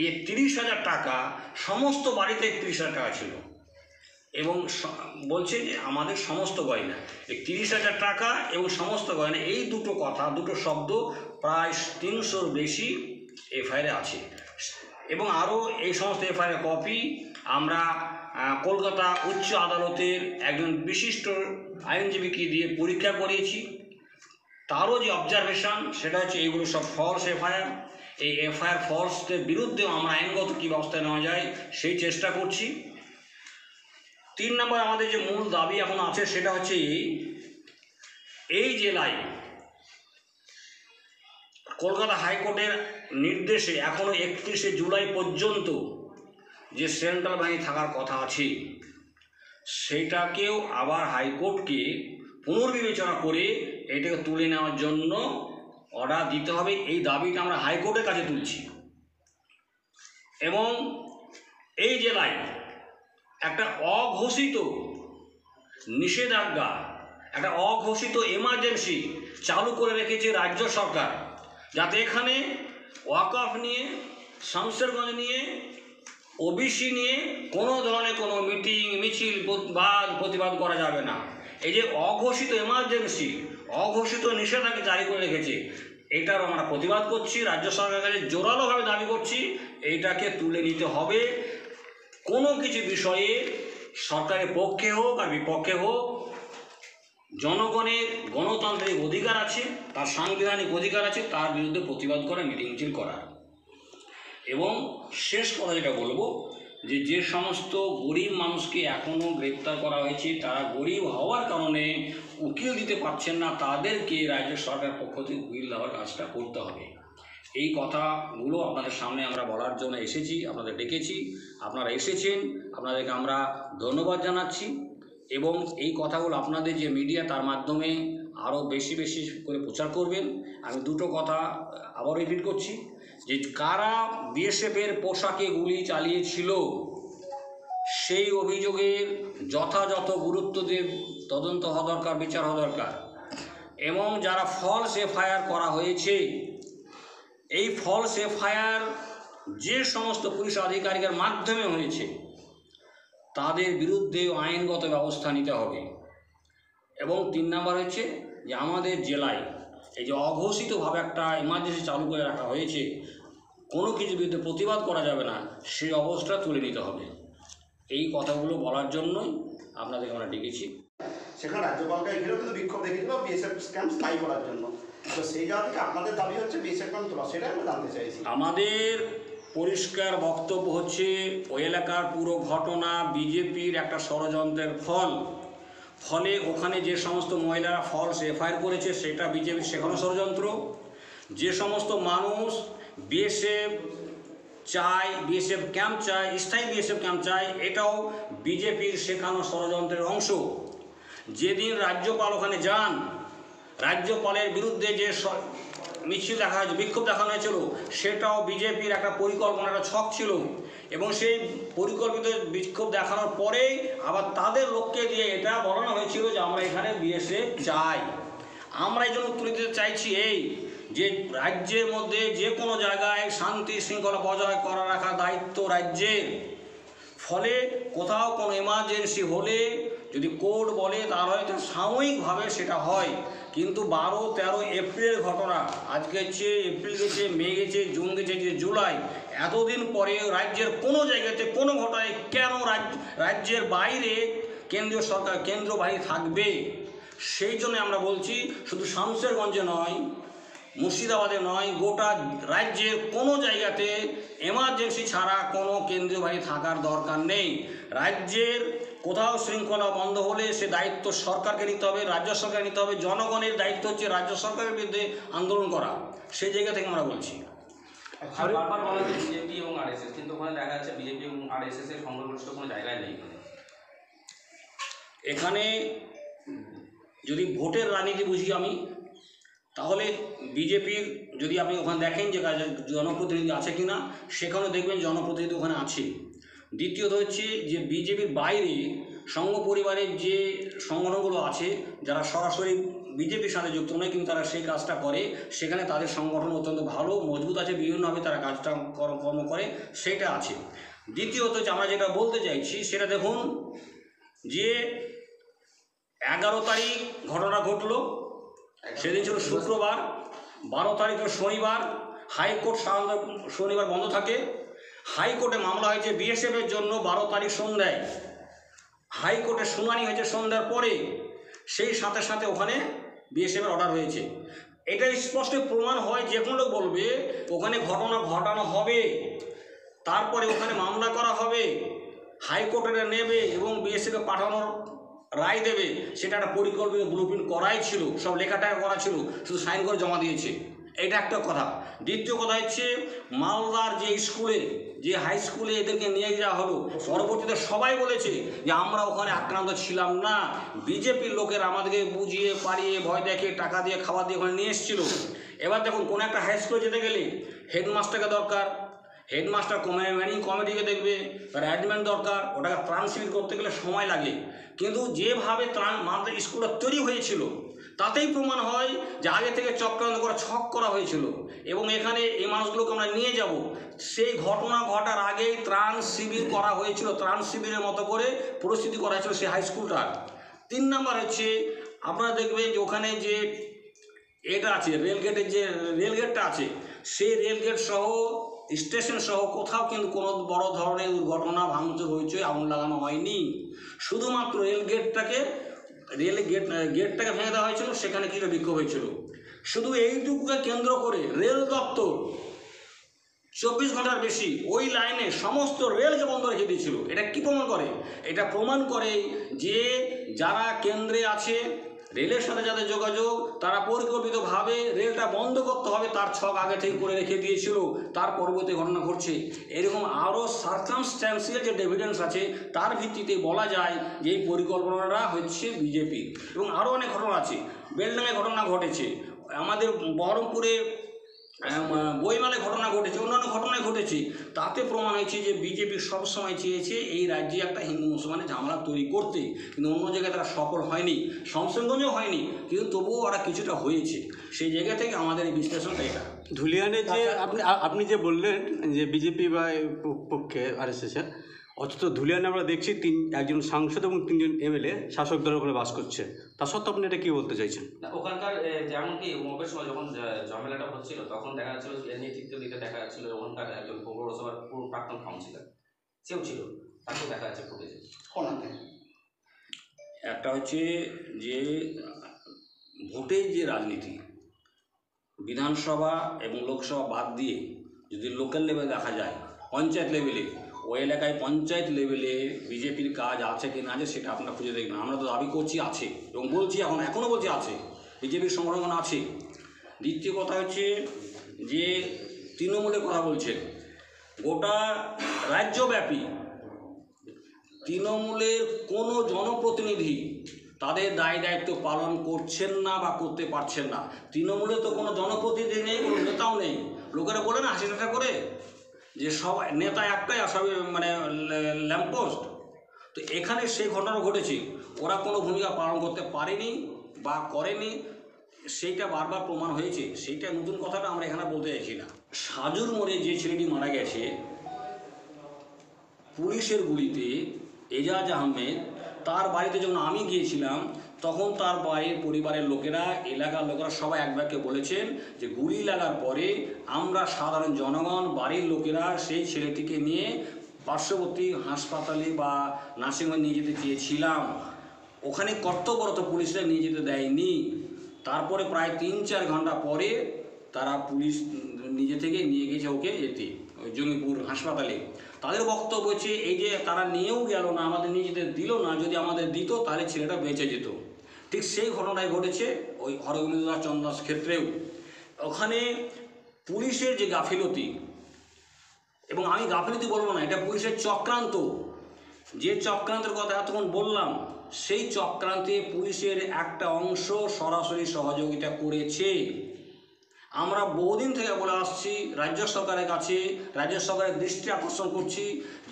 এই 30,000 টাকা সমস্ত বাড়িতে 30,000 টাকা ছিল এবং বলছে যে আমাদের সমস্ত গয়না, এই 30,000 টাকা এবং সমস্ত গয়না, এই দুটো কথা, দুটো শব্দ প্রায় 300-র বেশি এফআইআরে আছে। এবং আরও এই সমস্ত এফআইআর কপি আমরা কলকাতা উচ্চ আদালতের একজন বিশিষ্ট আইনজীবীকে দিয়ে পরীক্ষা করিয়েছি। তারও যে অবজারভেশন সেটা হচ্ছে এইগুলো সব ফলস এফআইআর। এই এফআইআর ফলসদের বিরুদ্ধেও আমরা আইনগত কী ব্যবস্থা নেওয়া যায় সেই চেষ্টা করছি। 3 নম্বর আমাদের যে মূল দাবি এখন আছে সেটা হচ্ছে এই জেলায় কলকাতা হাইকোর্টের নির্দেশে এখনও 31শে জুলাই পর্যন্ত যে সেন্ট্রাল বাহিনী থাকার কথা আছে সেটাকেও আবার হাইকোর্টকে পুনর্বিবেচনা করে এটাকে তুলে নেওয়ার জন্য অর্ডার দিতে হবে। এই দাবিটা আমরা হাইকোর্টের কাছে তুলছি। এবং এই জেলায় একটা অঘোষিত নিষেধাজ্ঞা, একটা অঘোষিত এমার্জেন্সি চালু করে রেখেছে রাজ্য সরকার, যাতে এখানে ওয়াকফ নিয়ে, শামশেরগঞ্জ নিয়ে, ওবিসি নিয়ে কোনো ধরনের কোনো মিটিং মিছিল বা প্রতিবাদ করা যাবে না। এই যে অঘোষিত এমার্জেন্সি, অঘোষিত নিষেধাজ্ঞা জারি করে রেখেছে, এটার আমরা প্রতিবাদ করছি, রাজ্য সরকারের কাছে জোরালোভাবে দাবি করছি এইটাকে তুলে নিতে হবে। কোনো কিছু বিষয়ে সরকারের পক্ষে হোক আর বিপক্ষে হোক, জনগণের গণতান্ত্রিক অধিকার আছে, তার সাংবিধানিক অধিকার আছে তার বিরুদ্ধে প্রতিবাদ করা, মিটিং মিছিল করার। এবং শেষ কথা যেটা বলবো যে সমস্ত গরিব মানুষকে এখনও গ্রেপ্তার করা হয়েছে, তারা গরিব হওয়ার কারণে উকিল দিতে পারছেন না, তাদেরকে রাজ্য সরকারের পক্ষ থেকে উকিল দেওয়ার কাজটা করতে হবে। এই কথাগুলো আপনাদের সামনে আমরা বলার জন্য এসেছি, আপনাদের ডেকেছি, আপনারা এসেছেন, আপনাদেরকে আমরা ধন্যবাদ জানাচ্ছি। এবং এই কথাগুলো আপনাদের যে মিডিয়া তার মাধ্যমে আরও বেশি বেশি করে প্রচার করবেন। আমি দুটো কথা আবার রিপিট করছি যে কারা বিএসএফের পোশাকে গুলি চালিয়েছিল সেই অভিযোগের যথাযথ গুরুত্ব দিয়ে তদন্ত হওয়া দরকার, বিচার হওয়া দরকার। এবং যারা ফলস এফআইআর করা হয়েছে, এই ফলস এফআইআর যে সমস্ত পুলিশ আধিকারিকের মাধ্যমে হয়েছে তাদের বিরুদ্ধে আইনগত ব্যবস্থা নিতে হবে। এবং 3 নম্বর হচ্ছে যে আমাদের জেলায় এই যে অঘোষিতভাবে একটা এমার্জেন্সি চালু করে রাখা হয়েছে, কোনো কিছুর বিরুদ্ধে প্রতিবাদ করা যাবে না, সেই অবস্থা তুলে নিতে হবে। এই কথাগুলো বলার জন্যই আপনাদেরকে আমরা ডেকেছি। সেখানে রাজ্যপালকে ঘিরেও কিন্তু বিক্ষোভ দেখেছিল বিএসএফ ক্যাম্প স্থায়ী করার জন্য। তো সেই জায়গা থেকে আপনাদের দাবি হচ্ছে বিএসএফ ক্যাম্প তোলা, সেটাই আমরা জানতে চাইছি। আমাদের পরিষ্কার বক্তব্য হচ্ছে ওই এলাকার পুরো ঘটনা বিজেপির একটা ষড়যন্ত্রের ফলে ওখানে যে সমস্ত মহিলারা ফলস এফআইআর করেছে সেটা বিজেপির শেখানো ষড়যন্ত্র। যে সমস্ত মানুষ বিএসএফ চায়, বিএসএফ ক্যাম্প চায়, স্থায়ী বিএসএফ ক্যাম্প চায়, এটাও বিজেপির শেখানো ষড়যন্ত্রের অংশ। যেদিন রাজ্যপাল ওখানে যান, রাজ্যপালের বিরুদ্ধে যে মিছিল দেখা হয়েছে, বিক্ষোভ দেখানো হয়েছিল, সেটাও বিজেপির একটা পরিকল্পনা, একটা ছক ছিল। এবং সেই পরিকল্পিত বিক্ষোভ দেখানোর পরেই আবার তাদের লোককে দিয়ে এটা বলানো হয়েছিল যে আমরা এখানে বিএসএফ চাই। আমরা এই জন্য তুলে দিতে চাইছি এই যে রাজ্যের মধ্যে যে কোনো জায়গায় শান্তি শৃঙ্খলা বজায় করা রাখার দায়িত্ব রাজ্যের। ফলে কোথাও কোনো এমার্জেন্সি হলে যদি কোর্ট বলে তার হয়তো সাময়িকভাবে সেটা হয়, কিন্তু 12-13 এপ্রিলের ঘটনা, আজকে হচ্ছে এপ্রিল গেছে, মে গেছে, জুন গেছে, যে জুলাই, এতদিন পরে রাজ্যের কোনো জায়গাতে কোনো ঘটনায় কেন রাজ্যের বাইরে কেন্দ্রীয় সরকার কেন্দ্র বাহিনী থাকবে? সেই জন্য আমরা বলছি শুধু শামশেরগঞ্জে নয়, মুর্শিদাবাদে নয়, গোটা রাজ্যের কোনো জায়গাতে এমার্জেন্সি ছাড়া কোনো কেন্দ্রীয় বাহিনী থাকার দরকার নেই। রাজ্যের কোথাও শৃঙ্খলা বন্ধ হলে সে দায়িত্ব সরকারকে নিতে হবে, রাজ্য সরকার নিতে হবে। জনগণের দায়িত্ব হচ্ছে রাজ্য সরকারের বিরুদ্ধে আন্দোলন করা। সেই জায়গা থেকে আমরা বলছি। আর বারবার বলা হচ্ছে বিজেপি এবং আরএসএস, কিন্তু ওখানে দেখা যাচ্ছে বিজেপি এবং আরএসএস এর সংখ্যাগরিষ্ঠ কোনো জায়গায় নেই। এখানে যদি ভোটের রাজনীতি বুঝি আমি, তাহলে বিজেপির যদি আপনি ওখানে দেখেন যে জনপ্রতিনিধি আছে কিনা, সেখানে দেখবেন জনপ্রতিনিধি ওখানে আছে। দ্বিতীয়ত হচ্ছে যে বিজেপির বাইরে সংঘ পরিবারের যে সংগঠনগুলো আছে, যারা সরাসরি বিজেপির সাথে যুক্ত নয় কিন্তু তারা সেই কাজটা করে, সেখানে তাদের সংগঠন অত্যন্ত ভালো মজবুত আছে, বিভিন্নভাবে তারা কাজটা কর্ম করে, সেটা আছে। দ্বিতীয়ত যে আমরা যেটা বলতে চাইছি সেটা দেখুন যে 11 তারিখ ঘটনা ঘটলো, সেদিন ছিল শুক্রবার, 12 তারিখ শনিবার। হাইকোর্ট সাধারণত শনিবার বন্ধ থাকে। হাইকোর্টে মামলা হয়েছে বিএসএফের জন্য 12 তারিখ সন্ধ্যায়। হাইকোর্টে শুনানি হয়েছে সন্ধ্যার পরে, সেই সাথে সাথে ওখানে বিএসএফের অর্ডার হয়েছে। এটা স্পষ্ট প্রমাণ হয়, যে কোনো লোক বলবে ওখানে ঘটনা ঘটানো হবে, তারপরে ওখানে মামলা করা হবে, হাইকোর্টে নেবে এবং বিএসএফকে পাঠানোর রায় দেবে, সেটা একটা পরিকল্পিত ব্লুপ্রিন্ট করাই ছিল, সব লেখাটাই করা ছিল, শুধু সাইন করে জমা দিয়েছে। এটা একটা কথা। দ্বিতীয় কথা হচ্ছে মালদার যে স্কুলে, যে হাই স্কুলে এদেরকে নিয়ে যাওয়া হলো, পরবর্তীতে সবাই বলেছে যে আমরা ওখানে আক্রান্ত ছিলাম না, বিজেপির লোকের আমাদেরকে বুঝিয়ে পারিয়ে ভয় দেখে টাকা দিয়ে খাবার দিয়ে ওখানে নিয়ে এসেছিল। এবার দেখুন কোনো একটা হাই স্কুলে যেতে গেলে হেডমাস্টারকে দরকার, হেডমাস্টার ম্যানেজিং কমিটিকে দেখবে, তার অ্যাডমিন দরকার, ওটাকে ত্রাণ শিবির করতে গেলে সময় লাগে। কিন্তু যেভাবে মালদা স্কুলটা তৈরি হয়েছিল তাতেই প্রমাণ হয় যে আগে থেকে চক্রান্ত করা ছক করা হয়েছিল, এবং এখানে এই মানুষগুলোকে আমরা নিয়ে যাব, সেই ঘটনা ঘটার আগেই ত্রাণ শিবির করা হয়েছিল, ত্রাণ শিবিরের মতো করে পরিস্থিতি করা হয়েছিল সেই হাই স্কুলটা। 3 নম্বর হচ্ছে আপনারা দেখবেন যে ওখানে যে এটা আছে রেলগেটের, যে রেলগেটটা আছে, সেই রেলগেট সহ স্টেশন সহ কোথাও কিন্তু কোনো বড় ধরনের দুর্ঘটনা ভাঙচুর হয়েছে, আগুন লাগানো হয়নি। শুধুমাত্র গেটটাকে ভেঙে দেওয়া হয়েছিল, সেখানে কিছু বিক্ষোভ হয়েছিল। শুধু এইটুকুকে কেন্দ্র করে রেল দপ্তর 24 ঘন্টার বেশি ওই লাইনে সমস্ত রেলকে বন্ধ রেখে দিয়েছিল। এটা কি প্রমাণ করে? এটা প্রমাণ করে যে যারা কেন্দ্রে আছে, রেলের সাথে যাদের যোগাযোগ, তারা পরিকল্পিতভাবে রেলটা বন্ধ করতে হবে তার ছক আগে থেকে করে রেখে দিয়েছিল, তার পরবর্তী ঘটনা ঘটছে। এরকম আরও সার্কামস্ট্যান্সিয়াল যে এভিডেন্স আছে তার ভিত্তিতে বলা যায় যে এই পরিকল্পনাটা হচ্ছে বিজেপি। এবং আরও অনেক ঘটনা আছে, বেলডাঙায় ঘটনা ঘটেছে, আমাদের বহরমপুরে বইমেলায় ঘটনা ঘটেছে, অন্যান্য ঘটনায় ঘটেছে। তাতে প্রমাণ হয়েছে যে বিজেপি সবসময় চেয়েছে এই রাজ্যে একটা হিন্দু মুসলমানের ঝামেলা তৈরি করতে, কিন্তু অন্য জায়গায় তারা সফল হয়নি, শামশেরগঞ্জেও হয়নি, কিন্তু তবুও ওরা কিছুটা হয়েছে। সেই জায়গা থেকে আমাদের এই বিশ্লেষণটা এটা। ধুলিয়ানে যে আপনি যে বললেন যে বিজেপি বা পক্ষে আরএসএসের, অথচ ধুলিয়ানে আমরা দেখছি একজন সাংসদ এবং 3 জন এমএলএ শাসক দলের ওপরে বাস করছে। তা সত্ত্বেও আপনি এটা কী বলতে চাইছেন? ওখানকার যেমনকি মবের সময় যখন ঝামেলাটা হচ্ছিল, তখন দেখা যাচ্ছিল নেতৃত্ব দিতে দেখা যাচ্ছিল ওখানকার একজন পৌরসভার প্রাক্তন কাউন্সিলর, সেও ছিল, তাকেও দেখা যাচ্ছে ফুটেছে। একটা হচ্ছে যে ভোটের যে রাজনীতি, বিধানসভা এবং লোকসভা বাদ দিয়ে যদি লোকাল লেভেলে দেখা যায়, পঞ্চায়েত লেভেলে, ওই এলাকায় পঞ্চায়েত লেভেলে বিজেপির কাজ আছে কি না আছে সেটা আপনারা খুঁজে দেখবেন। আমরা তো দাবি করছি আছে, এবং বলছি এখনও বলছি আছে, বিজেপির সংগঠন আছে। দ্বিতীয় কথা হচ্ছে যে তৃণমূলের কথা বলছেন, গোটা রাজ্যব্যাপী তৃণমূলের কোনো জনপ্রতিনিধি তাদের দায় দায়িত্ব পালন করছেন না বা করতে পারছেন না। তৃণমূলে তো কোনো জনপ্রতিনিধি নেই, কোনো নেতাও নেই। লোকেরা বলে না হাসি ঠাট্টা করে যে সবাই নেতা একটাই, আর সবই মানে ল্যাম্পপোস্ট। তো এখানে সেই ঘটনা ঘটেছে, ওরা কোনো ভূমিকা পালন করতে পারেনি বা করেনি, সেইটা বারবার প্রমাণ হয়েছে। সেইটা নতুন কথাটা আমরা এখানে বলতে চাইছি না। সাজুর মোড়ে যে ছেলেটি মারা গেছে পুলিশের গুলিতে, এজাজ আহমেদ, তার বাড়িতে যখন আমি গিয়েছিলাম তখন তার বাড়ির পরিবারের লোকেরা, এলাকার লোকেরা সবাই এক বাক্যে বলেছেন যে গুলি লাগার পরে আমরা সাধারণ জনগণ, বাড়ির লোকেরা সেই ছেলেটিকে নিয়ে পার্শ্ববর্তী হাসপাতালে বা নার্সিংহোমে নিয়ে যেতে চেয়েছিলাম। ওখানে কর্তব্যরত পুলিশরা নিয়ে যেতে দেয়নি। তারপরে প্রায় 3-4 ঘন্টা পরে তারা পুলিশ নিজে থেকে নিয়ে গেছে ওকে এতে ওই জঙ্গিপুর হাসপাতালে। তাদের বক্তব্য হচ্ছে এই যে তারা নিয়েও গেল না, আমাদের নিয়ে যেতে দিল না, যদি আমাদের দিত তাহলে ছেলেটা বেঁচে যেত। ঠিক সেই ঘটনাই ঘটেছে ওই হরগোবিন্দ দাস চন্দাস ক্ষেত্রেও। ওখানে পুলিশের যে গাফিলতি, এবং আমি গাফিলতি বলবো না, এটা পুলিশের চক্রান্ত, যে চক্রান্তের কথা এতক্ষণ বললাম সেই চক্রান্তে পুলিশের একটা অংশ সরাসরি সহযোগিতা করেছে। আমরা বহুদিন থেকে বলে আসছি রাজ্য সরকারের কাছে, রাজ্য সরকারের দৃষ্টি আকর্ষণ করছি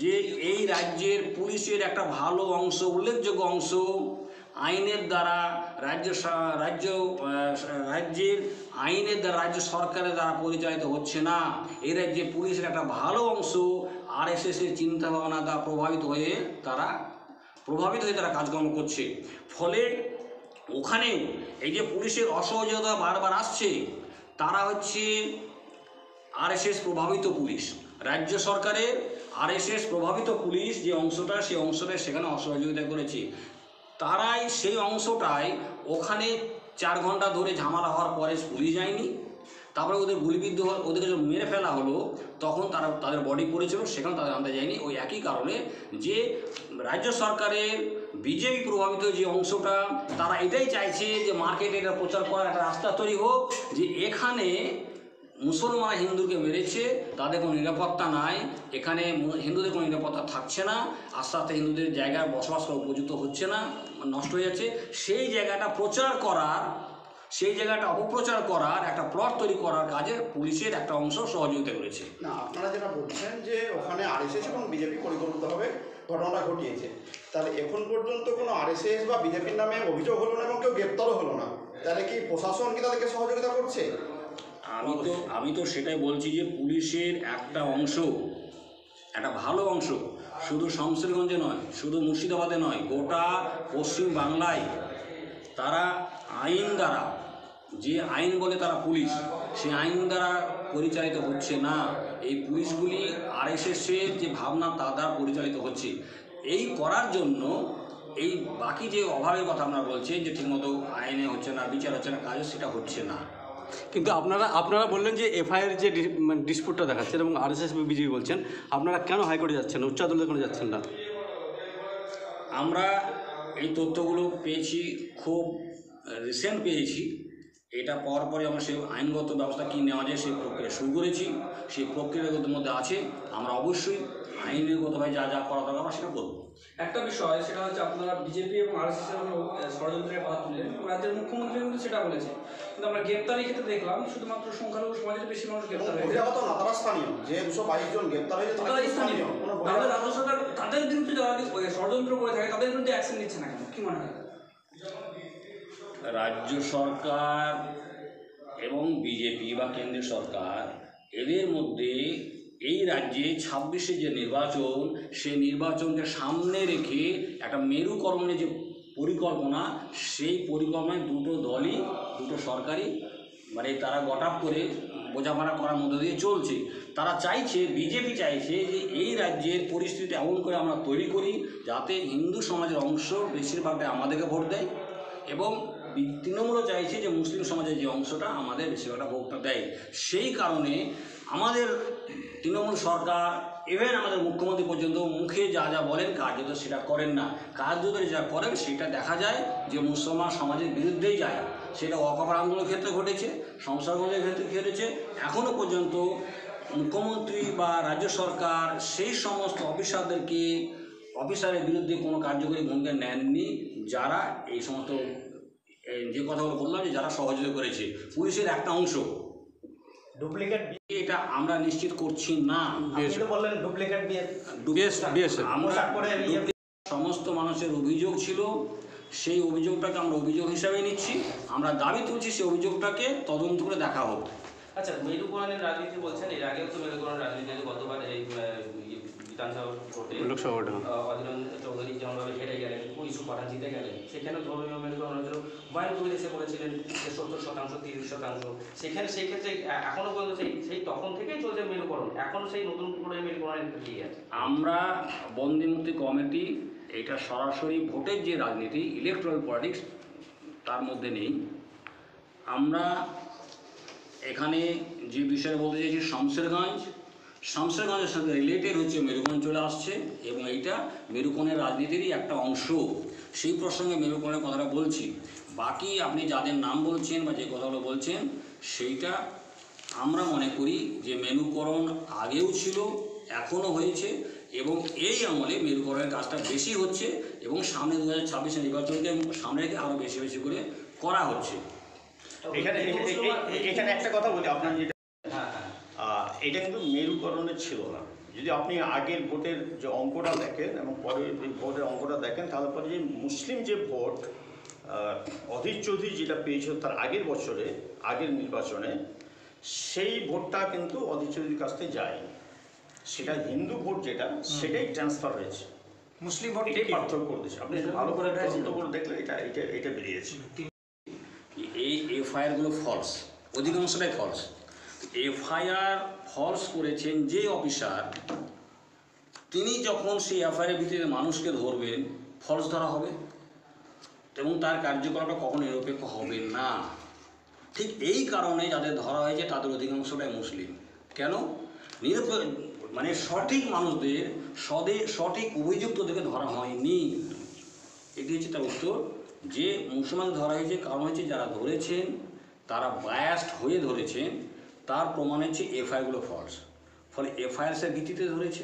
যে এই রাজ্যের পুলিশের একটা ভালো অংশ, উল্লেখযোগ্য অংশ আইনের দ্বারা রাজ্যের আইনের দ্বারা, রাজ্য সরকারের দ্বারা পরিচালিত হচ্ছে না। এই রাজ্যে পুলিশের একটা ভালো অংশ আরএসএসের চিন্তাভাবনা দ্বারা প্রভাবিত হয়ে তারা কাজকর্ম করছে। ফলে ওখানেও এই যে পুলিশের অসহযোগিতা বারবার আসছে, তারা হচ্ছে আরএসএস প্রভাবিত পুলিশ। রাজ্য সরকারের আরএসএস প্রভাবিত পুলিশ যে অংশটা, সেই অংশটা সেখানে অসহযোগিতা করেছে। তারাই সেই অংশটাই ওখানে 4 ঘন্টা ধরে ঝামেলা হওয়ার পরে পুলিশ যায়নি, তারপরে ওদের গুলিবিদ্ধ ওদেরকে যখন মেরে ফেলা হলো তখন তাদের বডি পড়েছিল, সেখানে তাদের আনতে যায়নি। ওই একই কারণে যে রাজ্য সরকারের বিজেপি প্রভাবিত যে অংশটা, তারা এটাই চাইছে যে মার্কেটে এটা প্রচার করার একটা রাস্তা তৈরি হোক যে এখানে মুসলমান হিন্দুকে মেরেছে, তাদের কোনো নিরাপত্তা নাই, এখানে হিন্দুদের কোনো নিরাপত্তা থাকছে না, আস্তে আস্তে হিন্দুদের জায়গায় বসবাস করা উপযুক্ত হচ্ছে না, নষ্ট হয়ে যাচ্ছে। সেই জায়গাটা প্রচার করার, সেই জায়গাটা অপপ্রচার করার একটা প্লট তৈরি করার কাজে পুলিশের একটা অংশ সহযোগিতা করেছে। না, আপনারা যেটা বলছেন যে ওখানে আরএসএস এবং বিজেপি পরিকল্পিতভাবে ঘটনাটা ঘটিয়েছে, তাহলে এখন পর্যন্ত কোনো আরএসএস বা বিজেপির নামে অভিযোগ হলো না এবং কেউ গ্রেপ্তারও হলো না, তাহলে কি প্রশাসন কি তাদেরকে সহযোগিতা করছে? আমি তো সেটাই বলছি যে পুলিশের একটা অংশ, একটা ভালো অংশ, শুধু শমশেরগঞ্জে নয়, শুধু মুর্শিদাবাদে নয়, গোটা পশ্চিম বাংলায় তারা আইন দ্বারা, যে আইন বলে তারা পুলিশ, সেই আইন দ্বারা পরিচালিত হচ্ছে না। এই পুলিশগুলি আরএসএসের যে ভাবনা তা দ্বারা পরিচালিত হচ্ছে। এই করার জন্য এই বাকি যে অভাবের কথা আমরা বলছি যে ঠিকমতো আইনে হচ্ছে না, বিচার হচ্ছে না, কাজে সেটা হচ্ছে না। কিন্তু আপনারা বললেন যে এফআইআর যে ডিসপুটটা দেখাচ্ছেন এবং আরএসএস বিজেপি বলছেন, আপনারা কেন হাইকোর্টে যাচ্ছেন, উচ্চ আদালতে কেন যাচ্ছেন না? আমরা এই তথ্যগুলো পেয়েছি, খুব রিসেন্ট পেয়েছি। এটা পাওয়ার পরে আমরা সেই আইনগত ব্যবস্থা কী নেওয়া যায় সেই প্রক্রিয়া শুরু করেছি। সেই প্রক্রিয়াগত মধ্যে আছে, আমরা অবশ্যই আইনগতভাবে যা যা করা দরকার আমরা সেটা করবো। একটা বিষয় সেটা হচ্ছে আপনারা বিজেপি এবং আরএসএস এর ষড়যন্ত্রের কথা তুললেন, রাজ্যের মুখ্যমন্ত্রী কিন্তু সেটা বলেছে, কিন্তু আমরা গ্রেপ্তারের ক্ষেত্রে দেখলাম শুধুমাত্র সংখ্যালঘু সমাজের বেশি মানুষ গ্রেপ্তার হয়েছে। বহিরাগত না, তারা স্থানীয়, যে 222 জন গ্রেপ্তার হয়েছে তারা স্থানীয়। তাহলে রাজ্য সরকার তাদের বিরুদ্ধে যারা ষড়যন্ত্র করে থাকে তাদের বিরুদ্ধে অ্যাকশন নিচ্ছে না কেন, কি মনে হয়? রাজ্য সরকার এবং বিজেপি বা কেন্দ্রীয় সরকার এদের মধ্যে এই রাজ্যে 26শে যে নির্বাচন, সেই নির্বাচনকে সামনে রেখে একটা মেরুকরণের যে পরিকল্পনা, সেই পরিকল্পনায় দুটো দলই, দুটো সরকারি মানে তারা গটাপ করে বোঝাপড়া করার মধ্য দিয়ে চলছে। তারা চাইছে, বিজেপি চাইছে যে এই রাজ্যের পরিস্থিতি এমন করে আমরা তৈরি করি যাতে হিন্দু সমাজের অংশ বেশিরভাগটা আমাদেরকে ভোট দেয়, এবং তৃণমূলও চাইছে যে মুসলিম সমাজের যে অংশটা আমাদের বেশিরভাগটা ভোটটা দেয়। সেই কারণে আমাদের তৃণমূল সরকার, ইভেন আমাদের মুখ্যমন্ত্রী পর্যন্ত মুখে যা যা বলেন কার্যত সেটা করেন না। কার্যত যা করেন সেটা দেখা যায় যে মুসলমান সমাজের বিরুদ্ধেই যায়। সেটা ওয়াকফ আন্দোলনের ক্ষেত্রে ঘটেছে, সংস্কারের ক্ষেত্রে ঘটেছে। এখনও পর্যন্ত মুখ্যমন্ত্রী বা রাজ্য সরকার সেই সমস্ত অফিসারের বিরুদ্ধে কোনো কার্যকরী ভূমিকা নেননি যারা এই সমস্ত যে কথাগুলো বললাম যে যারা সহযোগিতা করেছে। পুলিশের একটা অংশ ডুপ্লিকেট, এটা আমরা নিশ্চিত করছি না। আপনি তো বললেন ডুপ্লিকেট আমরা সমস্ত মানুষের অভিযোগ ছিল, সেই অভিযোগটাকে আমরা অভিযোগ হিসাবে নিচ্ছি। আমরা দাবি তুলছি সেই অভিযোগটাকে তদন্ত করে দেখা হোক। আচ্ছা, মেরুকরণের রাজনীতি বলছেন, এর আগেও তো মেরুকরণের রাজনীতি গতবার এই বিধানসভা ভোটে লোকসভা ভোটে, অধীরন চৌধুরী যেমনভাবে হেরে গেলেন, কুড়ি সুপারহাট জিতে গেলেন, সেখানে ধর্মীয় মেরুকরণ হয়েছিল। হুমায়ুন কবির এসে বলেছিলেন যে 70%, 30%। সেখানে সেই ক্ষেত্রে এখনও পর্যন্ত সেই তখন থেকেই চলছে মেরুকরণ, এখন সেই নতুন করে মেরুকরণের দিকে আছে। আমরা বন্দিমুক্তি কমিটি এটা সরাসরি ভোটের যে রাজনীতি, ইলেকট্রাল পলিটিক্স, তার মধ্যে নেই। আমরা এখানে যে বিষয়ে বলতে চাইছি, শামশেরগঞ্জের সাথে রিলেটেড হচ্ছে মেরুকরণ চলে আসছে, এবং এইটা মেরুকরণের রাজনীতিরই একটা অংশ। সেই প্রসঙ্গে মেরুকরণের কথাটা বলছি। বাকি আপনি যাদের নাম বলছেন বা যে কথাগুলো বলছেন, সেইটা আমরা মনে করি যে মেরুকরণ আগেও ছিল, এখনও হয়েছে, এবং এই আমলে মেরুকরণের কাজটা বেশি হচ্ছে, এবং সামনে 2026 নির্বাচনকে সামনে রেখে আরও বেশি বেশি করে করা হচ্ছে। এখানে একটা কথা বলি, আপনার যেটা এটা কিন্তু মেরুকরণের ছিল না। যদি আপনি আগের ভোটের যে অঙ্কটা দেখেন এবং পরের ভোটের অঙ্কটা দেখেন, তাহলে পরে যে মুসলিম যে ভোট অধীর চৌধুরী যেটা পেয়েছিল তার আগের বছরে, আগের নির্বাচনে, সেই ভোটটা কিন্তু অধীর চৌধুরীর কাছ থেকে যায়নি। সেটা হিন্দু ভোট যেটা, সেটাই ট্রান্সফার হয়েছে। মুসলিম ভোট এটাই পার্থক্য করে দিয়েছে। আপনি ভালো করে তদন্ত করে দেখলে এটা বেরিয়েছে। এই এফআইআরগুলো ফলস, অধিকাংশটাই ফলস। এফআইআর ফলস করেছেন যে অফিসার, তিনি যখন সেই এফআইআরের ভিত্তিতে মানুষকে ধরবেন, ফলস ধরা হবে, এবং তার কার্যকলাপটা কখনো নিরপেক্ষ হবে না। ঠিক এই কারণে যাদের ধরা হয়েছে তাদের অধিকাংশটাই মুসলিম। কেন? মানে সঠিক মানুষদের, সঠিক অভিযুক্তদেরকে ধরা হয়নি। এটি হচ্ছে তার উত্তর, যে মুসলমান ধরা হয়েছে কারণ হচ্ছে যারা ধরেছেন তারা বায়াসড হয়ে ধরেছেন, তার প্রমাণ হচ্ছে এফআইআরগুলো ফলস। ফলে এফআইআরের ভিত্তিতে ধরেছে,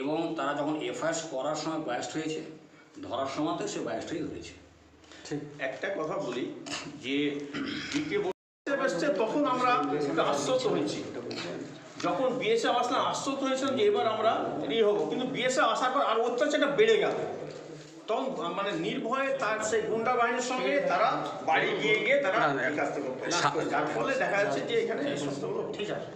এবং তারা যখন এফআইআর করার সময় বায়াসড হয়েছে, ধরার সময়তেও সে বায়াসড হয়ে ধরেছে। ঠিক একটা কথা বলি, যে দিকে বসছে তখন আমরা আশ্বস্ত হয়েছি। যখন বিএসএফ আসলাম আশ্বস্ত হয়েছিলাম যে এবার আমরা হবো, কিন্তু বিএসএফ আসার পর আর অত্যাচারটা বেড়ে গেল। তখন মানে নির্ভয়ে তার সেই গুন্ডা বাহিনীর সঙ্গে তারা বাড়ি গিয়ে তারা কাজটা করতে, যার ফলে দেখা যাচ্ছে যে এখানে এই সমস্তগুলো ঠিক আছে।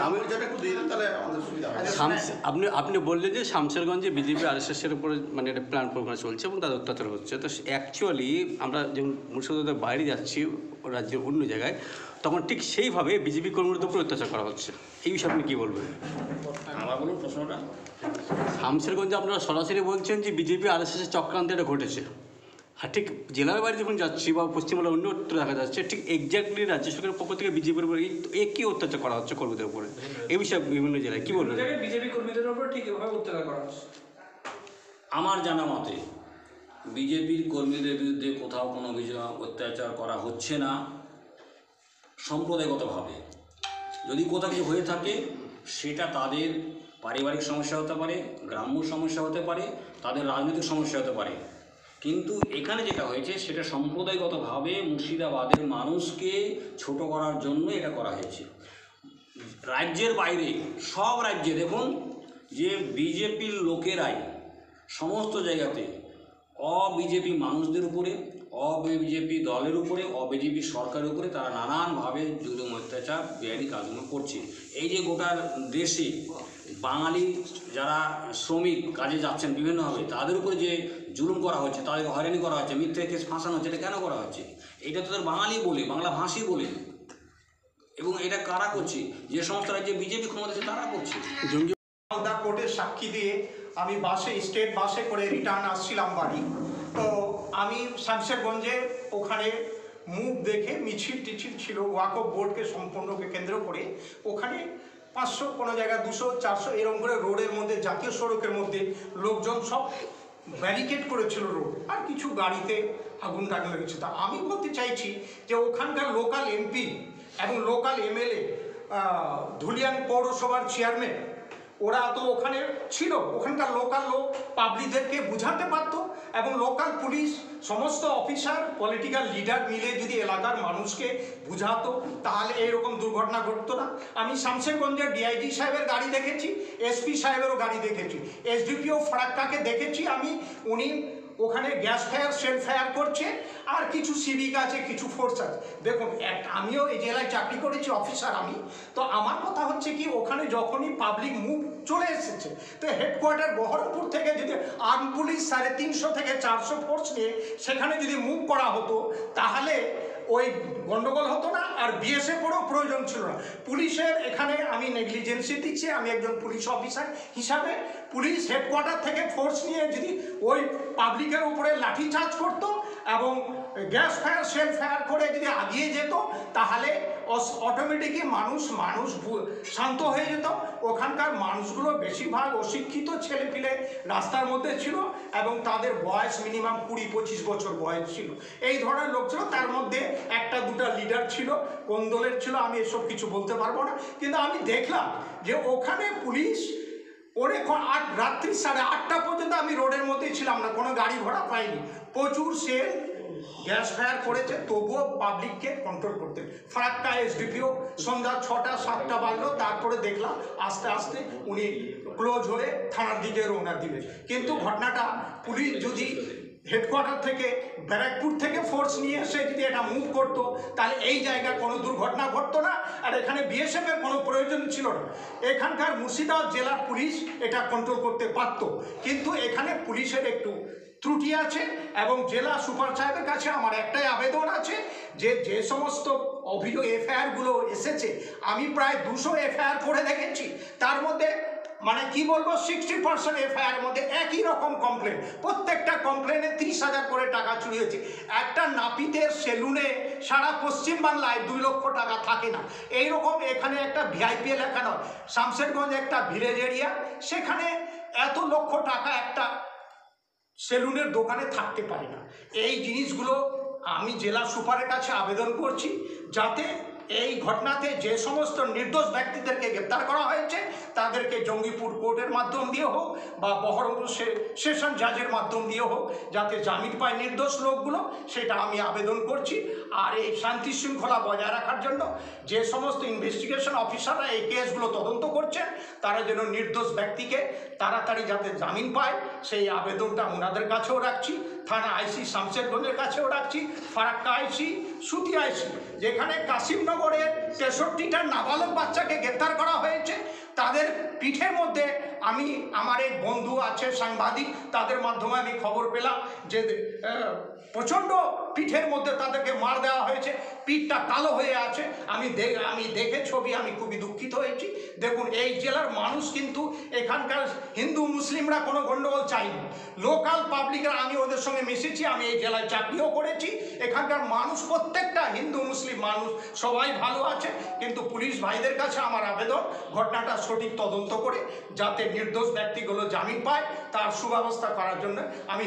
আমি যেটা একটু দিয়ে দেন তাহলে আমাদের সুবিধা হবে। আপনি বললেন যে শামশেরগঞ্জে বিজেপি আরএসএসের উপরে মানে একটা প্ল্যান প্রোগ্রাম চলছে এবং তাদের অত্যাচার হচ্ছে। তো অ্যাকচুয়ালি আমরা যখন মুর্শিদাবাদের বাইরে যাচ্ছি রাজ্যের অন্য জায়গায়, তখন ঠিক সেইভাবে বিজেপি কর্মীদের উপর অত্যাচার করা হচ্ছে। এই বিষয়ে আপনি কী বলবেন? আবার বলুন প্রশ্নটা। শামশেরগঞ্জে আপনারা সরাসরি বলছেন যে বিজেপি আরএসএসের চক্রান্ত এটা ঘটেছে, আর ঠিক জেলার বাইরে যখন যাচ্ছি বা পশ্চিমবাংলার অন্যত্র দেখা যাচ্ছে ঠিক এক্স্যাক্টলি রাজ্য সরকারের পক্ষ থেকে বিজেপির উপরে একই অত্যাচার করা হচ্ছে কর্মীদের উপরে। এই বিষয়ে বিভিন্ন জেলায় কী বলবেন? বিজেপি কর্মীদের উপর ঠিক এভাবে অত্যাচার করা হচ্ছে। আমার জানা মতে বিজেপির কর্মীদের বিরুদ্ধে কোথাও কোনো অত্যাচার করা হচ্ছে না সম্প্রদায়গতভাবে। যদি কোথাও কিছু হয়ে থাকে, সেটা তাদের পারিবারিক সমস্যা হতে পারে, গ্রাম্য সমস্যা হতে পারে, তাদের রাজনৈতিক সমস্যা হতে পারে। কিন্তু এখানে যেটা হয়েছে সেটা সম্প্রদায়গতভাবে মুর্শিদাবাদের মানুষকে ছোট করার জন্য এটা করা হয়েছে। রাজ্যের বাইরে সব রাজ্যে দেখুন যে বিজেপির লোকেরাই সমস্ত জায়গাতে অবিজেপি মানুষদের উপরে, অবিজেপি দলের উপরে, অবিজেপি সরকারের উপরে তারা নানানভাবে জুলুম অত্যাচার বেআইনি কাজগুলো করছে। এই যে গোটা দেশে বাঙালি যারা শ্রমিক কাজে যাচ্ছেন বিভিন্নভাবে, তাদের উপরে যে জুলুম করা হচ্ছে, তাদেরকে হয়রানি করা হচ্ছে, মিথ্যে কেস ফাঁসানো হচ্ছে, এটা কেন করা হচ্ছে? এটা তো তাদের বাঙালি বলে, বাংলা ভাষী বলে। এবং এটা কারা করছে? যে সমস্ত রাজ্যে বিজেপি ক্ষমতা আছে তারা করছে। জঙ্গি মালদা কোর্টের সাক্ষী দিয়ে আমি স্টেট বাসে করে রিটার্ন আসছিলাম বাড়ি। তো আমি শামশেরগঞ্জে ওখানে মুভ দেখে মিছিল টিছিল ছিল ওয়াকফ বোর্ডকে সম্পূর্ণকে কেন্দ্র করে, ওখানে 500 কোনো জায়গায় 200, 400 এরকম করে রোডের মধ্যে, জাতীয় সড়কের মধ্যে লোকজন সব ব্যারিকেড করেছিল রোড, আর কিছু গাড়িতে আগুন টাগুন লেগেছে। তা আমি বলতে চাইছি যে ওখানকার লোকাল এমপি এবং লোকাল এমএলএ, ধুলিয়ান পৌরসভার চেয়ারম্যান, ওরা তো ওখানে ছিল, ওখানকার লোকাল লোক পাবলিকদেরকে বুঝাতে পারতো, এবং লোকাল পুলিশ সমস্ত অফিসার পলিটিক্যাল লিডার মিলে যদি এলাকার মানুষকে বুঝাতো, তাহলে এরকম দুর্ঘটনা ঘটতো না। আমি শামশেরগঞ্জের ডিআইজি সাহেবের গাড়ি দেখেছি, এসপি সাহেবেরও গাড়ি দেখেছি, এসডিপিও ফারাক্কাকে দেখেছি আমি, উনি ওখানে গ্যাস ফায়ার সেল ফায়ার করছে, আর কিছু সিভিক আছে, কিছু ফোর্স আছে। দেখুন আমিও এই জেলায় চাকরি করেছি, অফিসার আমি, তো আমার কথা হচ্ছে কি ওখানে যখনই পাবলিক মুভ চলে এসেছে, তো হেডকোয়ার্টার বহরমপুর থেকে যদি আর্ম পুলিশ 350 থেকে 400 ফোর্স নিয়ে সেখানে যদি মুভ করা হতো তাহলে ওই গন্ডগোল হতো না, আর বিএসএফেরও প্রয়োজন ছিল না। পুলিশের এখানে আমি নেগলিজেন্সি দিচ্ছি, আমি একজন পুলিশ অফিসার হিসাবে পুলিশ হেডকোয়ার্টার থেকে ফোর্স নিয়ে যদি ওই পাবলিকের উপরে লাঠিচার্জ করতো এবং গ্যাস ফায়ার সেল ফায়ার করে যদি আগিয়ে যেত তাহলে অটোমেটিকই মানুষ শান্ত হয়ে যেত। ওখানকার মানুষগুলো বেশিরভাগ অশিক্ষিত ছেলেপিলে রাস্তার মধ্যে ছিল এবং তাদের বয়স মিনিমাম 20-25 বছর বয়স ছিল, এই ধরনের লোক ছিল। তার মধ্যে একটা দুটা লিডার ছিল, কোন দলের ছিল আমি এসব কিছু বলতে পারবো না, কিন্তু আমি দেখলাম যে ওখানে পুলিশ অনেক রাত্রি 8:30 পর্যন্ত আমি রোডের মধ্যেই ছিলাম না, কোনো গাড়ি ঘোড়া পাইনি, প্রচুর সেল গ্যাস ফায়ার করেছে, তবুও পাবলিককে কন্ট্রোল করতে। ফারাক্কা এসডিপিও সন্ধ্যা 6টা-7টা বাজলো, তারপরে দেখলাম আস্তে আস্তে উনি ক্লোজ হয়ে থানার দিকে রওনা দিলেন। কিন্তু ঘটনাটা পুলিশ যদি হেডকোয়ার্টার থেকে ব্যারাকপুর থেকে ফোর্স নিয়ে এসে যদি এটা মুভ করতো তাহলে এই জায়গায় কোনো দুর্ঘটনা ঘটতো না, আর এখানে বিএসএফের কোনো প্রয়োজন ছিল না। এখানকার মুর্শিদাবাদ জেলার পুলিশ এটা কন্ট্রোল করতে পারত, কিন্তু এখানে পুলিশের একটু ত্রুটি আছে এবং জেলা সুপার সাহেবের কাছে আমার একটাই আবেদন আছে যে সমস্ত অভিযোগ এফআইআরগুলো এসেছে, আমি প্রায় 200 এফআইআর করে দেখেছি, তার মধ্যে মানে কি বলবো 60% এফআইআর মধ্যে একই রকম কমপ্লেন, প্রত্যেকটা কমপ্লেনে 30,000 করে টাকা চুরি হয়েছে। একটা নাপিতের সেলুনে সারা পশ্চিমবাংলায় 2 লক্ষ টাকা থাকে না, এইরকম এখানে একটা ভিআইপি এলাকা নয়, শামশেরগঞ্জ একটা ভিলেজ এরিয়া, সেখানে এত লক্ষ টাকা একটা সেলুনের দোকানে থাকতে পারে না। এই জিনিসগুলো আমি জেলা সুপারের কাছে আবেদন করছি যাতে এই ঘটনাতে যে সমস্ত নির্দোষ ব্যক্তিদেরকে গ্রেপ্তার করা হয়েছে তাদেরকে জঙ্গিপুর কোর্টের মাধ্যম দিয়ে হোক বা বহরমপুর সেশন জাজের মাধ্যম দিয়ে হোক যাতে জামিন পায় নির্দোষ লোকগুলো, সেটা আমি আবেদন করছি। আর এই শান্তি শৃঙ্খলা বজায় রাখার জন্য যে সমস্ত ইনভেস্টিগেশন অফিসাররা এই কেসগুলো তদন্ত করছেন তারা যেন নির্দোষ ব্যক্তিকে তাড়াতাড়ি যাতে জামিন পায় সেই আবেদনটা ওনাদের কাছেও রাখছি, থানা আইসি শামশেরগঞ্জের কাছেও রাখছি, ফারাক্কা আইসি, সুতি আইসি, যেখানে কাশিমনগরের 63টা নাবালক বাচ্চাকে গ্রেপ্তার করা হয়েছে, তাদের পিঠের মধ্যে আমি আমার এক বন্ধু আছে সাংবাদিক, তাদের মাধ্যমে আমি খবর পেলাম যে প্রচণ্ড পিঠের মধ্যে তাদেরকে মার দেওয়া হয়েছে, পিঠটা কালো হয়ে আছে। আমি দেখে ছবি আমি খুবই দুঃখিত হয়েছি। দেখুন এই জেলার মানুষ কিন্তু এখানকার হিন্দু মুসলিমরা কোনো গণ্ডগোল চাইনি, লোকাল পাবলিকরা, আমি ওদের সঙ্গে মিশেছি, আমি এই জেলায় চাকরিও করেছি, এখানকার মানুষ প্রত্যেকটা হিন্দু মুসলিম মানুষ সবাই ভালো আছে। কিন্তু পুলিশ ভাইদের কাছে আমার আবেদন ঘটনাটা সঠিক তদন্ত করে যাতে নির্দোষ ব্যক্তিগুলো জামিন পায় তার সুব্যবস্থা করার জন্য আমি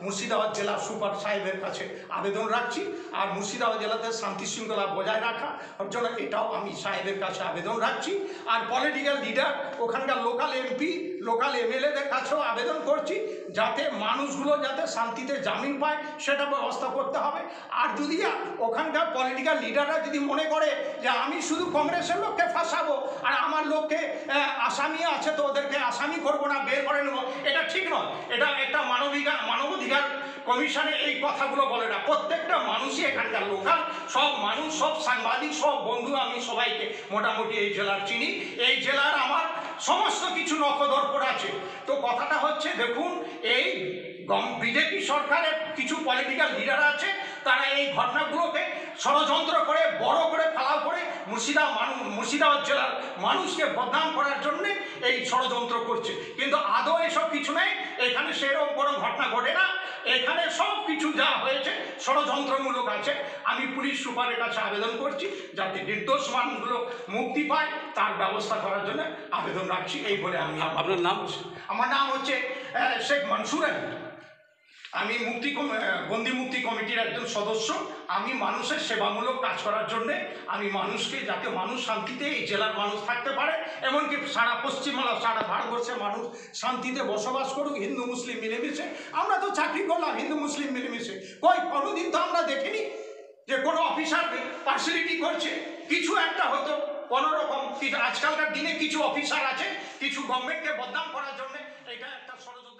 মুর্শিদাবাদ জেলা সুপার সাহেবের কাছে আবেদন রাখছি। আর মুর্শিদাবাদ জেলাতে শান্তি শৃঙ্খলা বজায় রাখার জন্য এটাও আমি সাহেবের কাছে আবেদন রাখছি। আর পলিটিক্যাল লিডার, ওখানকার লোকাল এমপি, লোকাল এমএলএদের কাছেও আবেদন করছি যাতে মানুষগুলো যাতে শান্তিতে জামিন পায় সেটা ব্যবস্থা করতে হবে। আর যদি ওখানকার পলিটিক্যাল লিডাররা যদি মনে করে যে আমি শুধু কংগ্রেসের লোককে ফাঁসাবো আর আমার লোককে আসামি আছে তো ওদেরকে আসামি করবো না, বের করে নেবো, এটা ঠিক নয়। এটা একটা মানবাধিকার কমিশনে এই কথাগুলো বলে না। প্রত্যেকটা মানুষই এখানকার লোকাল, সব মানুষ, সব সাংবাদিক, সব বন্ধু, আমি সবাইকে মোটামুটি এই জেলার চিনি। এই জেলার আমার সমস্ত কিছু নখদর্পণ আছে। তো কথাটা হচ্ছে দেখুন এই বিজেপি সরকারের কিছু পলিটিক্যাল লিডার আছে, তারা এই ঘটনাগুলোকে ষড়যন্ত্র করে বড় করে ফেলা করে মুর্শিদাবাদ জেলার মানুষকে বদনাম করার জন্য এই ষড়যন্ত্র করছে, কিন্তু আদৌ এসব কিছু নেই। এখানে সেরকম কোনো ঘটনা ঘটে না, এখানে সব কিছু যা হয়েছে ষড়যন্ত্রমূলক আছে। আমি পুলিশ সুপারের কাছে আবেদন করছি যাতে নির্দোষ মানুষগুলো মুক্তি পায় তার ব্যবস্থা করার জন্য আবেদন রাখছি। এই বলে আমি। আপনার নাম? আমার নাম হচ্ছে শেখ মনসুর আলী। আমি বন্দি মুক্তি কমিটির একজন সদস্য। আমি মানুষের সেবামূলক কাজ করার জন্যে আমি মানুষকে, যাতে মানুষ শান্তিতে, এই জেলার মানুষ থাকতে পারে, এমনকি সারা পশ্চিমবাংলা, সারা ভারতবর্ষের মানুষ শান্তিতে বসবাস করুক, হিন্দু মুসলিম মিলেমিশে। আমরা তো চাকরি করলাম হিন্দু মুসলিম মিলেমিশে, কোনোদিন তো আমরা দেখিনি যে কোনো অফিসার পার্সিয়ালিটি করছে। কিছু একটা হতো কোনোরকম, আজকালকার দিনে কিছু অফিসার আছে কিছু গভর্নমেন্টকে বদনাম করার জন্য, এটা একটা ষড়যন্ত্র।